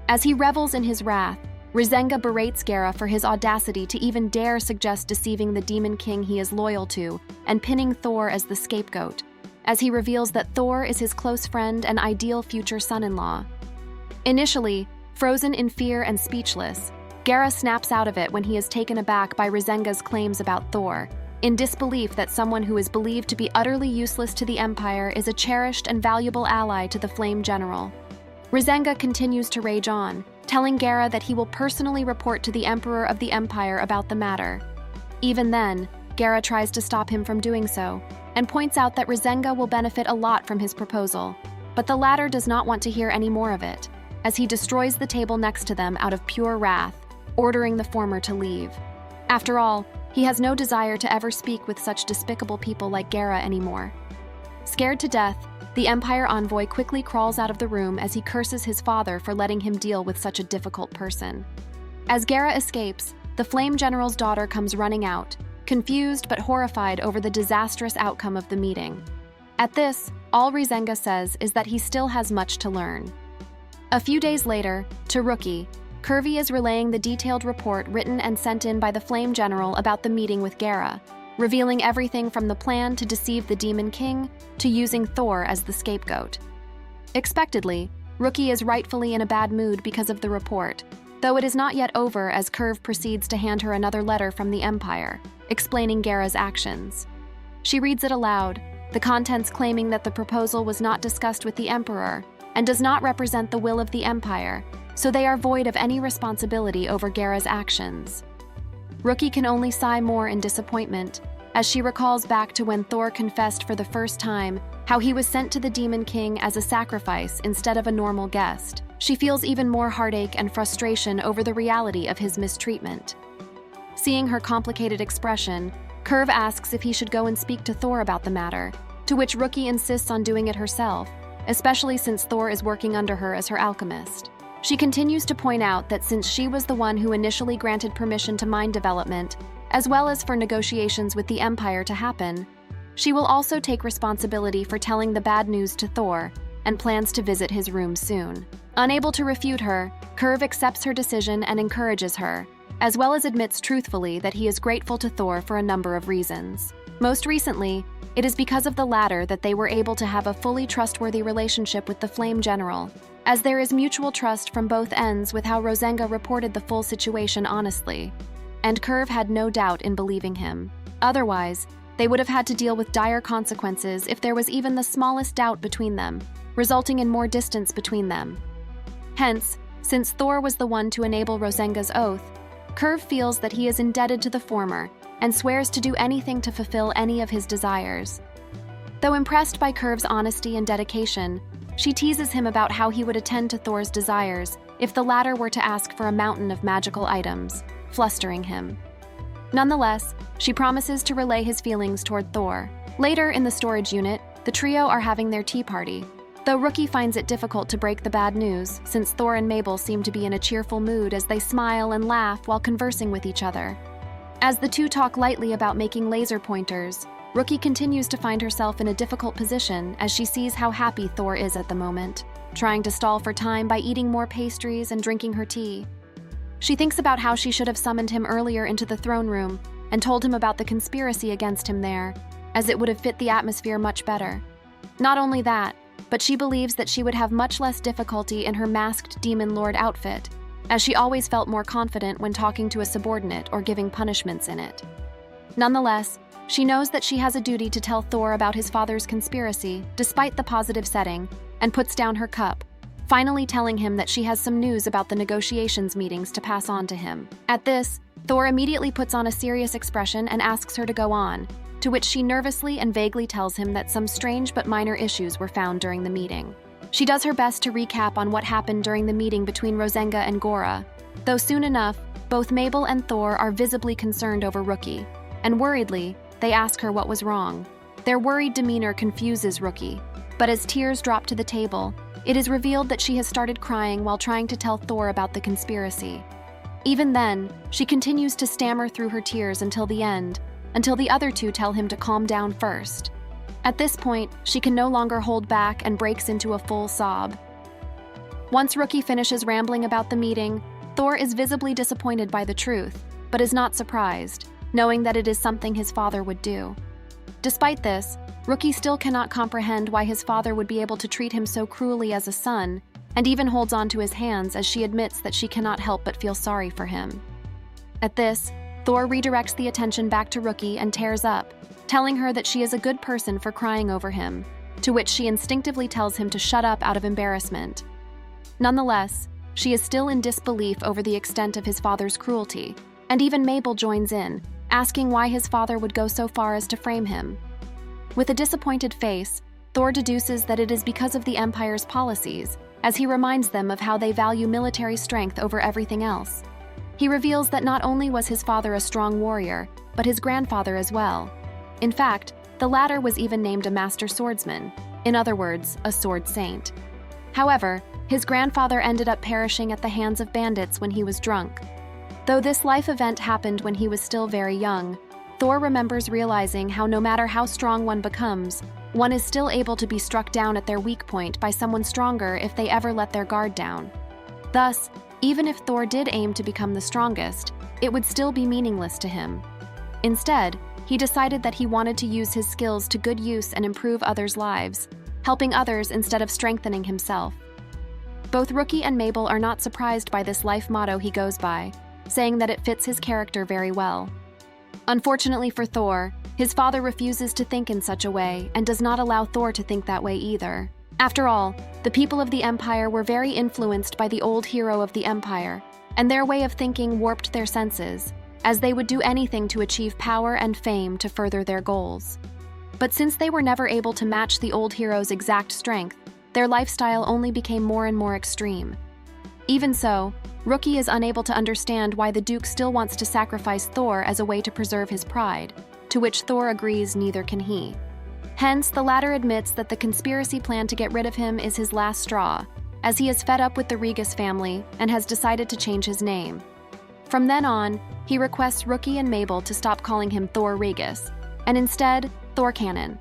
As he revels in his wrath, Rasenga berates Gera for his audacity to even dare suggest deceiving the Demon King he is loyal to and pinning Thor as the scapegoat, as he reveals that Thor is his close friend and ideal future son-in-law. Initially, frozen in fear and speechless, Gera snaps out of it when he is taken aback by Rasenga's claims about Thor, in disbelief that someone who is believed to be utterly useless to the Empire is a cherished and valuable ally to the Flame General. Rasenga continues to rage on, telling Gera that he will personally report to the Emperor of the Empire about the matter. Even then, Gera tries to stop him from doing so, and points out that Rasenga will benefit a lot from his proposal, but the latter does not want to hear any more of it, as he destroys the table next to them out of pure wrath, ordering the former to leave. After all, he has no desire to ever speak with such despicable people like Gera anymore. Scared to death, the Empire envoy quickly crawls out of the room as he curses his father for letting him deal with such a difficult person. As Gera escapes, the Flame General's daughter comes running out, confused but horrified over the disastrous outcome of the meeting. At this, all Rasenga says is that he still has much to learn. A few days later, to Rookie, Curvy is relaying the detailed report written and sent in by the Flame General about the meeting with Gera, revealing everything from the plan to deceive the Demon King to using Thor as the scapegoat. Expectedly, Rookie is rightfully in a bad mood because of the report, though it is not yet over as Curve proceeds to hand her another letter from the Empire, explaining Gera's actions. She reads it aloud, the contents claiming that the proposal was not discussed with the Emperor and does not represent the will of the Empire, so they are void of any responsibility over Gera's actions. Rookie can only sigh more in disappointment, as she recalls back to when Thor confessed for the first time how he was sent to the Demon King as a sacrifice instead of a normal guest. She feels even more heartache and frustration over the reality of his mistreatment. Seeing her complicated expression, Curve asks if he should go and speak to Thor about the matter, to which Rookie insists on doing it herself, especially since Thor is working under her as her alchemist. She continues to point out that since she was the one who initially granted permission to mind development, as well as for negotiations with the Empire to happen, she will also take responsibility for telling the bad news to Thor and plans to visit his room soon. Unable to refute her, Curve accepts her decision and encourages her, as well as admits truthfully that he is grateful to Thor for a number of reasons. Most recently, it is because of the latter that they were able to have a fully trustworthy relationship with the Flame General, as there is mutual trust from both ends with how Rasenga reported the full situation honestly, and Curve had no doubt in believing him. Otherwise, they would have had to deal with dire consequences if there was even the smallest doubt between them, resulting in more distance between them. Hence, since Thor was the one to enable Rasenga's oath, Curve feels that he is indebted to the former and swears to do anything to fulfill any of his desires. Though impressed by Curve's honesty and dedication, she teases him about how he would attend to Thor's desires if the latter were to ask for a mountain of magical items, flustering him. Nonetheless, she promises to relay his feelings toward Thor. Later in the storage unit, the trio are having their tea party, though Rookie finds it difficult to break the bad news since Thor and Mabel seem to be in a cheerful mood as they smile and laugh while conversing with each other. As the two talk lightly about making laser pointers, Rookie continues to find herself in a difficult position as she sees how happy Thor is at the moment, trying to stall for time by eating more pastries and drinking her tea. She thinks about how she should have summoned him earlier into the throne room and told him about the conspiracy against him there, as it would have fit the atmosphere much better. Not only that, but she believes that she would have much less difficulty in her masked demon lord outfit, as she always felt more confident when talking to a subordinate or giving punishments in it. Nonetheless, she knows that she has a duty to tell Thor about his father's conspiracy, despite the positive setting, and puts down her cup, finally telling him that she has some news about the negotiations meetings to pass on to him. At this, Thor immediately puts on a serious expression and asks her to go on, to which she nervously and vaguely tells him that some strange but minor issues were found during the meeting. She does her best to recap on what happened during the meeting between Rosenga and Gora, though soon enough, both Mabel and Thor are visibly concerned over Rookie, and worriedly, they ask her what was wrong. Their worried demeanor confuses Rookie, but as tears drop to the table, it is revealed that she has started crying while trying to tell Thor about the conspiracy. Even then, she continues to stammer through her tears until the end, until the other two tell him to calm down first. At this point, she can no longer hold back and breaks into a full sob. Once Rookie finishes rambling about the meeting, Thor is visibly disappointed by the truth, but is not surprised, knowing that it is something his father would do. Despite this, Rookie still cannot comprehend why his father would be able to treat him so cruelly as a son, and even holds on to his hands as she admits that she cannot help but feel sorry for him. At this, Thor redirects the attention back to Rookie and tears up, telling her that she is a good person for crying over him, to which she instinctively tells him to shut up out of embarrassment. Nonetheless, she is still in disbelief over the extent of his father's cruelty, and even Mabel joins in, asking why his father would go so far as to frame him. With a disappointed face, Thor deduces that it is because of the Empire's policies, as he reminds them of how they value military strength over everything else. He reveals that not only was his father a strong warrior, but his grandfather as well. In fact, the latter was even named a master swordsman, in other words, a sword saint. However, his grandfather ended up perishing at the hands of bandits when he was drunk. Though this life event happened when he was still very young, Thor remembers realizing how no matter how strong one becomes, one is still able to be struck down at their weak point by someone stronger if they ever let their guard down. Thus, even if Thor did aim to become the strongest, it would still be meaningless to him. Instead, he decided that he wanted to use his skills to good use and improve others' lives, helping others instead of strengthening himself. Both Rookie and Mabel are not surprised by this life motto he goes by, saying that it fits his character very well. Unfortunately for Thor, his father refuses to think in such a way and does not allow Thor to think that way either. After all, the people of the Empire were very influenced by the old hero of the Empire, and their way of thinking warped their senses, as they would do anything to achieve power and fame to further their goals. But since they were never able to match the old hero's exact strength, their lifestyle only became more and more extreme. Even so, Rookie is unable to understand why the Duke still wants to sacrifice Thor as a way to preserve his pride, to which Thor agrees neither can he. Hence, the latter admits that the conspiracy plan to get rid of him is his last straw, as he is fed up with the Regis family and has decided to change his name. From then on, he requests Rookie and Mabel to stop calling him Thor Regis, and instead, Thor Cannon.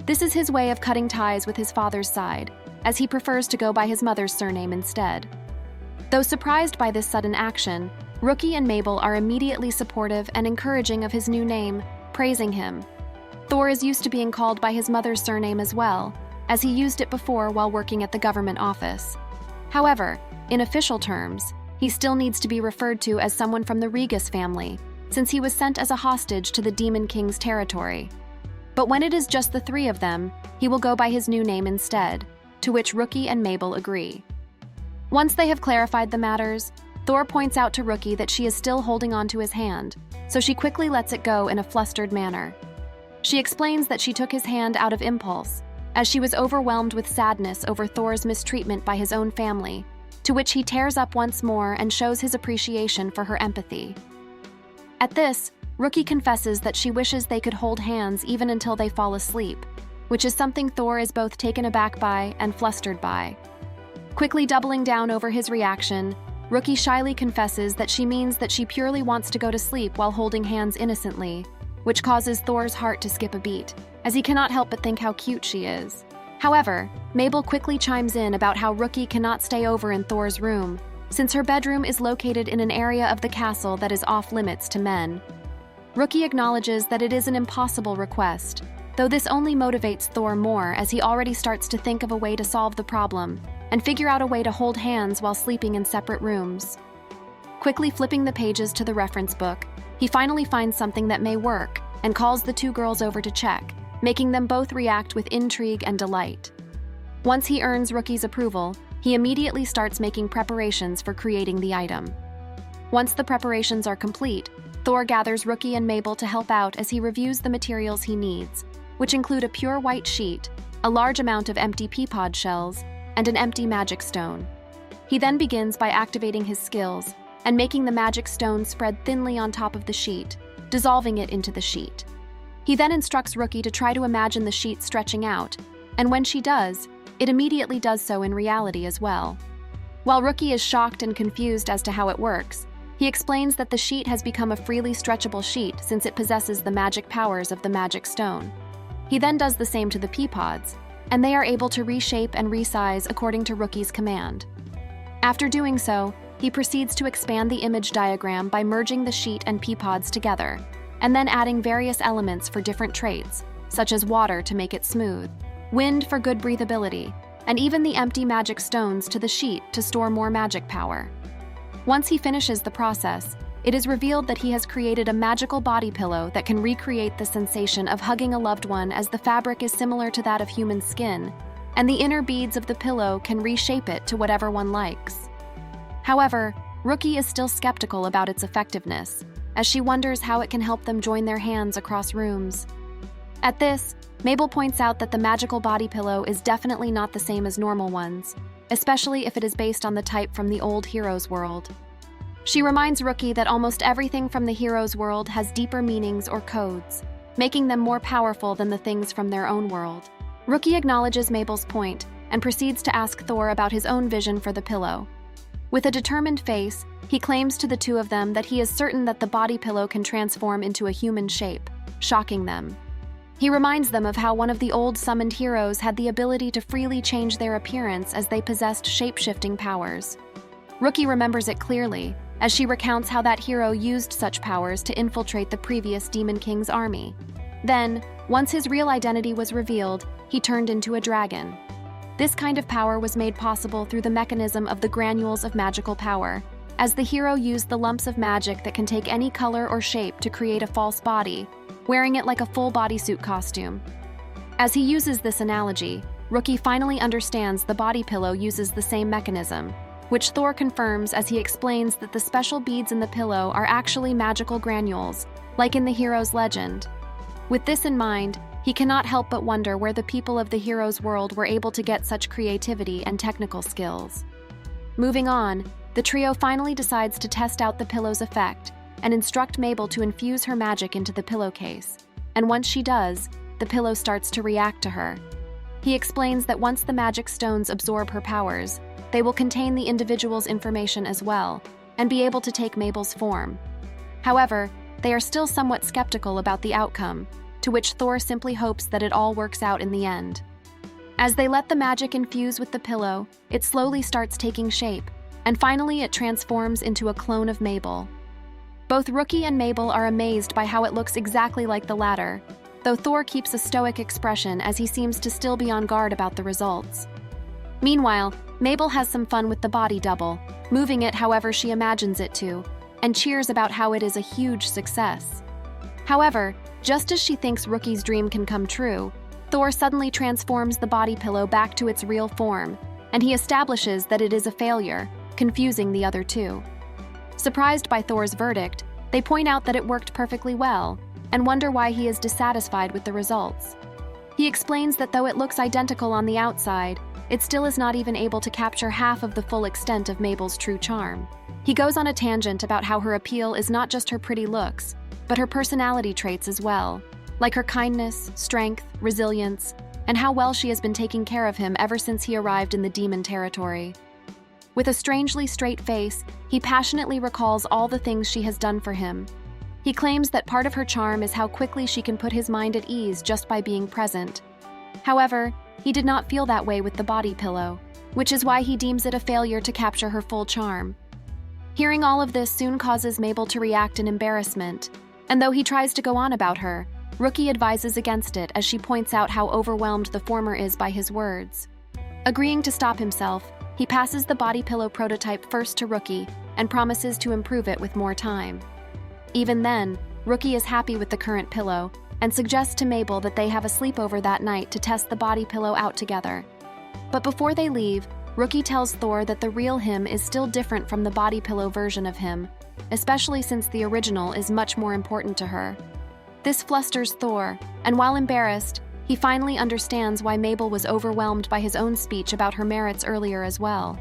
This is his way of cutting ties with his father's side, as he prefers to go by his mother's surname instead. Though surprised by this sudden action, Rookie and Mabel are immediately supportive and encouraging of his new name, praising him. Thor is used to being called by his mother's surname as well, as he used it before while working at the government office. However, in official terms, he still needs to be referred to as someone from the Regis family, since he was sent as a hostage to the Demon King's territory. But when it is just the three of them, he will go by his new name instead, to which Rookie and Mabel agree. Once they have clarified the matters, Thor points out to Rookie that she is still holding on to his hand, so she quickly lets it go in a flustered manner. She explains that she took his hand out of impulse, as she was overwhelmed with sadness over Thor's mistreatment by his own family, to which he tears up once more and shows his appreciation for her empathy. At this, Rookie confesses that she wishes they could hold hands even until they fall asleep, which is something Thor is both taken aback by and flustered by. Quickly doubling down over his reaction, Rookie shyly confesses that she means that she purely wants to go to sleep while holding hands innocently, which causes Thor's heart to skip a beat, as he cannot help but think how cute she is. However, Mabel quickly chimes in about how Rookie cannot stay over in Thor's room, since her bedroom is located in an area of the castle that is off-limits to men. Rookie acknowledges that it is an impossible request, though this only motivates Thor more as he already starts to think of a way to solve the problem and figure out a way to hold hands while sleeping in separate rooms. Quickly flipping the pages to the reference book, he finally finds something that may work and calls the two girls over to check, making them both react with intrigue and delight. Once he earns Rookie's approval, he immediately starts making preparations for creating the item. Once the preparations are complete, Thor gathers Rookie and Mabel to help out as he reviews the materials he needs, which include a pure white sheet, a large amount of empty pea pod shells, and an empty magic stone. He then begins by activating his skills and making the magic stone spread thinly on top of the sheet, dissolving it into the sheet. He then instructs Rookie to try to imagine the sheet stretching out, and when she does, it immediately does so in reality as well. While Rookie is shocked and confused as to how it works, he explains that the sheet has become a freely stretchable sheet since it possesses the magic powers of the magic stone. He then does the same to the pea pods, and they are able to reshape and resize according to Rookie's command. After doing so, he proceeds to expand the image diagram by merging the sheet and pea pods together, and then adding various elements for different traits, such as water to make it smooth, wind for good breathability, and even the empty magic stones to the sheet to store more magic power. Once he finishes the process, it is revealed that he has created a magical body pillow that can recreate the sensation of hugging a loved one, as the fabric is similar to that of human skin, and the inner beads of the pillow can reshape it to whatever one likes. However, Rookie is still skeptical about its effectiveness, as she wonders how it can help them join their hands across rooms. At this, Mabel points out that the magical body pillow is definitely not the same as normal ones, especially if it is based on the type from the old hero's world. She reminds Rookie that almost everything from the hero's world has deeper meanings or codes, making them more powerful than the things from their own world. Rookie acknowledges Mabel's point and proceeds to ask Thor about his own vision for the pillow. With a determined face, he claims to the two of them that he is certain that the body pillow can transform into a human shape, shocking them. He reminds them of how one of the old summoned heroes had the ability to freely change their appearance as they possessed shape-shifting powers. Rookie remembers it clearly, as she recounts how that hero used such powers to infiltrate the previous Demon King's army. Then, once his real identity was revealed, he turned into a dragon. This kind of power was made possible through the mechanism of the granules of magical power, as the hero used the lumps of magic that can take any color or shape to create a false body, wearing it like a full bodysuit costume. As he uses this analogy, Rookie finally understands the body pillow uses the same mechanism, which Thor confirms as he explains that the special beads in the pillow are actually magical granules, like in the hero's legend. With this in mind, he cannot help but wonder where the people of the hero's world were able to get such creativity and technical skills. Moving on, the trio finally decides to test out the pillow's effect and instruct Mabel to infuse her magic into the pillowcase, and once she does, the pillow starts to react to her. He explains that once the magic stones absorb her powers, they will contain the individual's information as well, and be able to take Mabel's form. However, they are still somewhat skeptical about the outcome, to which Thor simply hopes that it all works out in the end. As they let the magic infuse with the pillow, it slowly starts taking shape, and finally it transforms into a clone of Mabel. Both Rookie and Mabel are amazed by how it looks exactly like the latter, though Thor keeps a stoic expression as he seems to still be on guard about the results. Meanwhile, Mabel has some fun with the body double, moving it however she imagines it to, and cheers about how it is a huge success. However, just as she thinks Rookie's dream can come true, Thor suddenly transforms the body pillow back to its real form, and he establishes that it is a failure, confusing the other two. Surprised by Thor's verdict, they point out that it worked perfectly well, and wonder why he is dissatisfied with the results. He explains that though it looks identical on the outside, it still is not even able to capture half of the full extent of Mabel's true charm. He goes on a tangent about how her appeal is not just her pretty looks, but her personality traits as well, like her kindness, strength, resilience, and how well she has been taking care of him ever since he arrived in the demon territory. With a strangely straight face, he passionately recalls all the things she has done for him. He claims that part of her charm is how quickly she can put his mind at ease just by being present. However, he did not feel that way with the body pillow, which is why he deems it a failure to capture her full charm. Hearing all of this soon causes Mabel to react in embarrassment, and though he tries to go on about her, Rookie advises against it as she points out how overwhelmed the former is by his words. Agreeing to stop himself, He passes the body pillow prototype first to Rookie and promises to improve it with more time. Even then, Rookie is happy with the current pillow and suggests to Mabel that they have a sleepover that night to test the body pillow out together. But before they leave, Rookie tells Thor that the real him is still different from the body pillow version of him, especially since the original is much more important to her. This flusters Thor, and while embarrassed, he finally understands why Mabel was overwhelmed by his own speech about her merits earlier as well.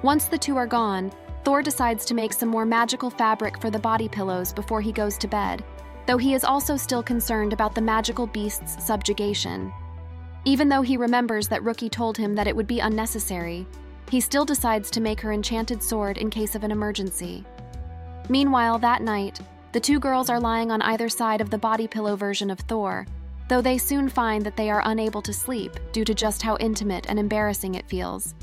Once the two are gone, Thor decides to make some more magical fabric for the body pillows before he goes to bed, though he is also still concerned about the magical beast's subjugation. Even though he remembers that Rookie told him that it would be unnecessary, he still decides to make her enchanted sword in case of an emergency. Meanwhile, that night, the two girls are lying on either side of the body pillow version of Thor, though they soon find that they are unable to sleep due to just how intimate and embarrassing it feels.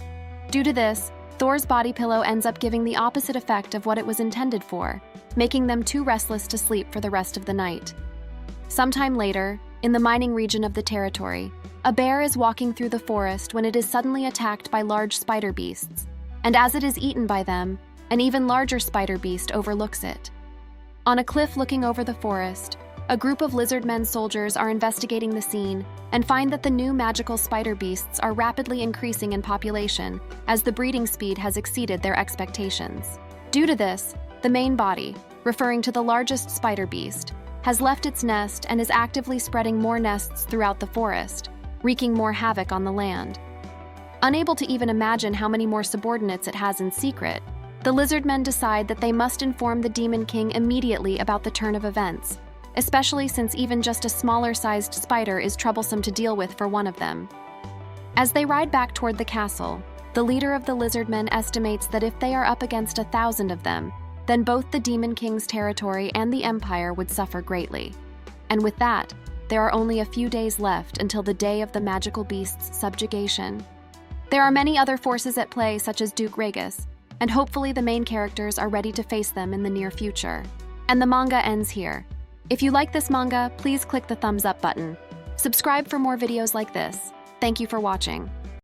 Due to this, Thor's body pillow ends up giving the opposite effect of what it was intended for, making them too restless to sleep for the rest of the night. Sometime later, in the mining region of the territory, a bear is walking through the forest when it is suddenly attacked by large spider beasts, and as it is eaten by them, an even larger spider beast overlooks it. On a cliff looking over the forest, a group of lizardmen soldiers are investigating the scene and find that the new magical spider beasts are rapidly increasing in population as the breeding speed has exceeded their expectations. Due to this, the main body, referring to the largest spider beast, has left its nest and is actively spreading more nests throughout the forest, wreaking more havoc on the land. Unable to even imagine how many more subordinates it has in secret, the lizardmen decide that they must inform the Demon King immediately about the turn of events, especially since even just a smaller-sized spider is troublesome to deal with for one of them. As they ride back toward the castle, the leader of the lizardmen estimates that if they are up against 1,000 of them, then both the Demon King's territory and the Empire would suffer greatly. And with that, there are only a few days left until the day of the magical beast's subjugation. There are many other forces at play, such as Duke Ragus, and hopefully the main characters are ready to face them in the near future. And the manga ends here. If you like this manga, please click the thumbs up button. Subscribe for more videos like this. Thank you for watching.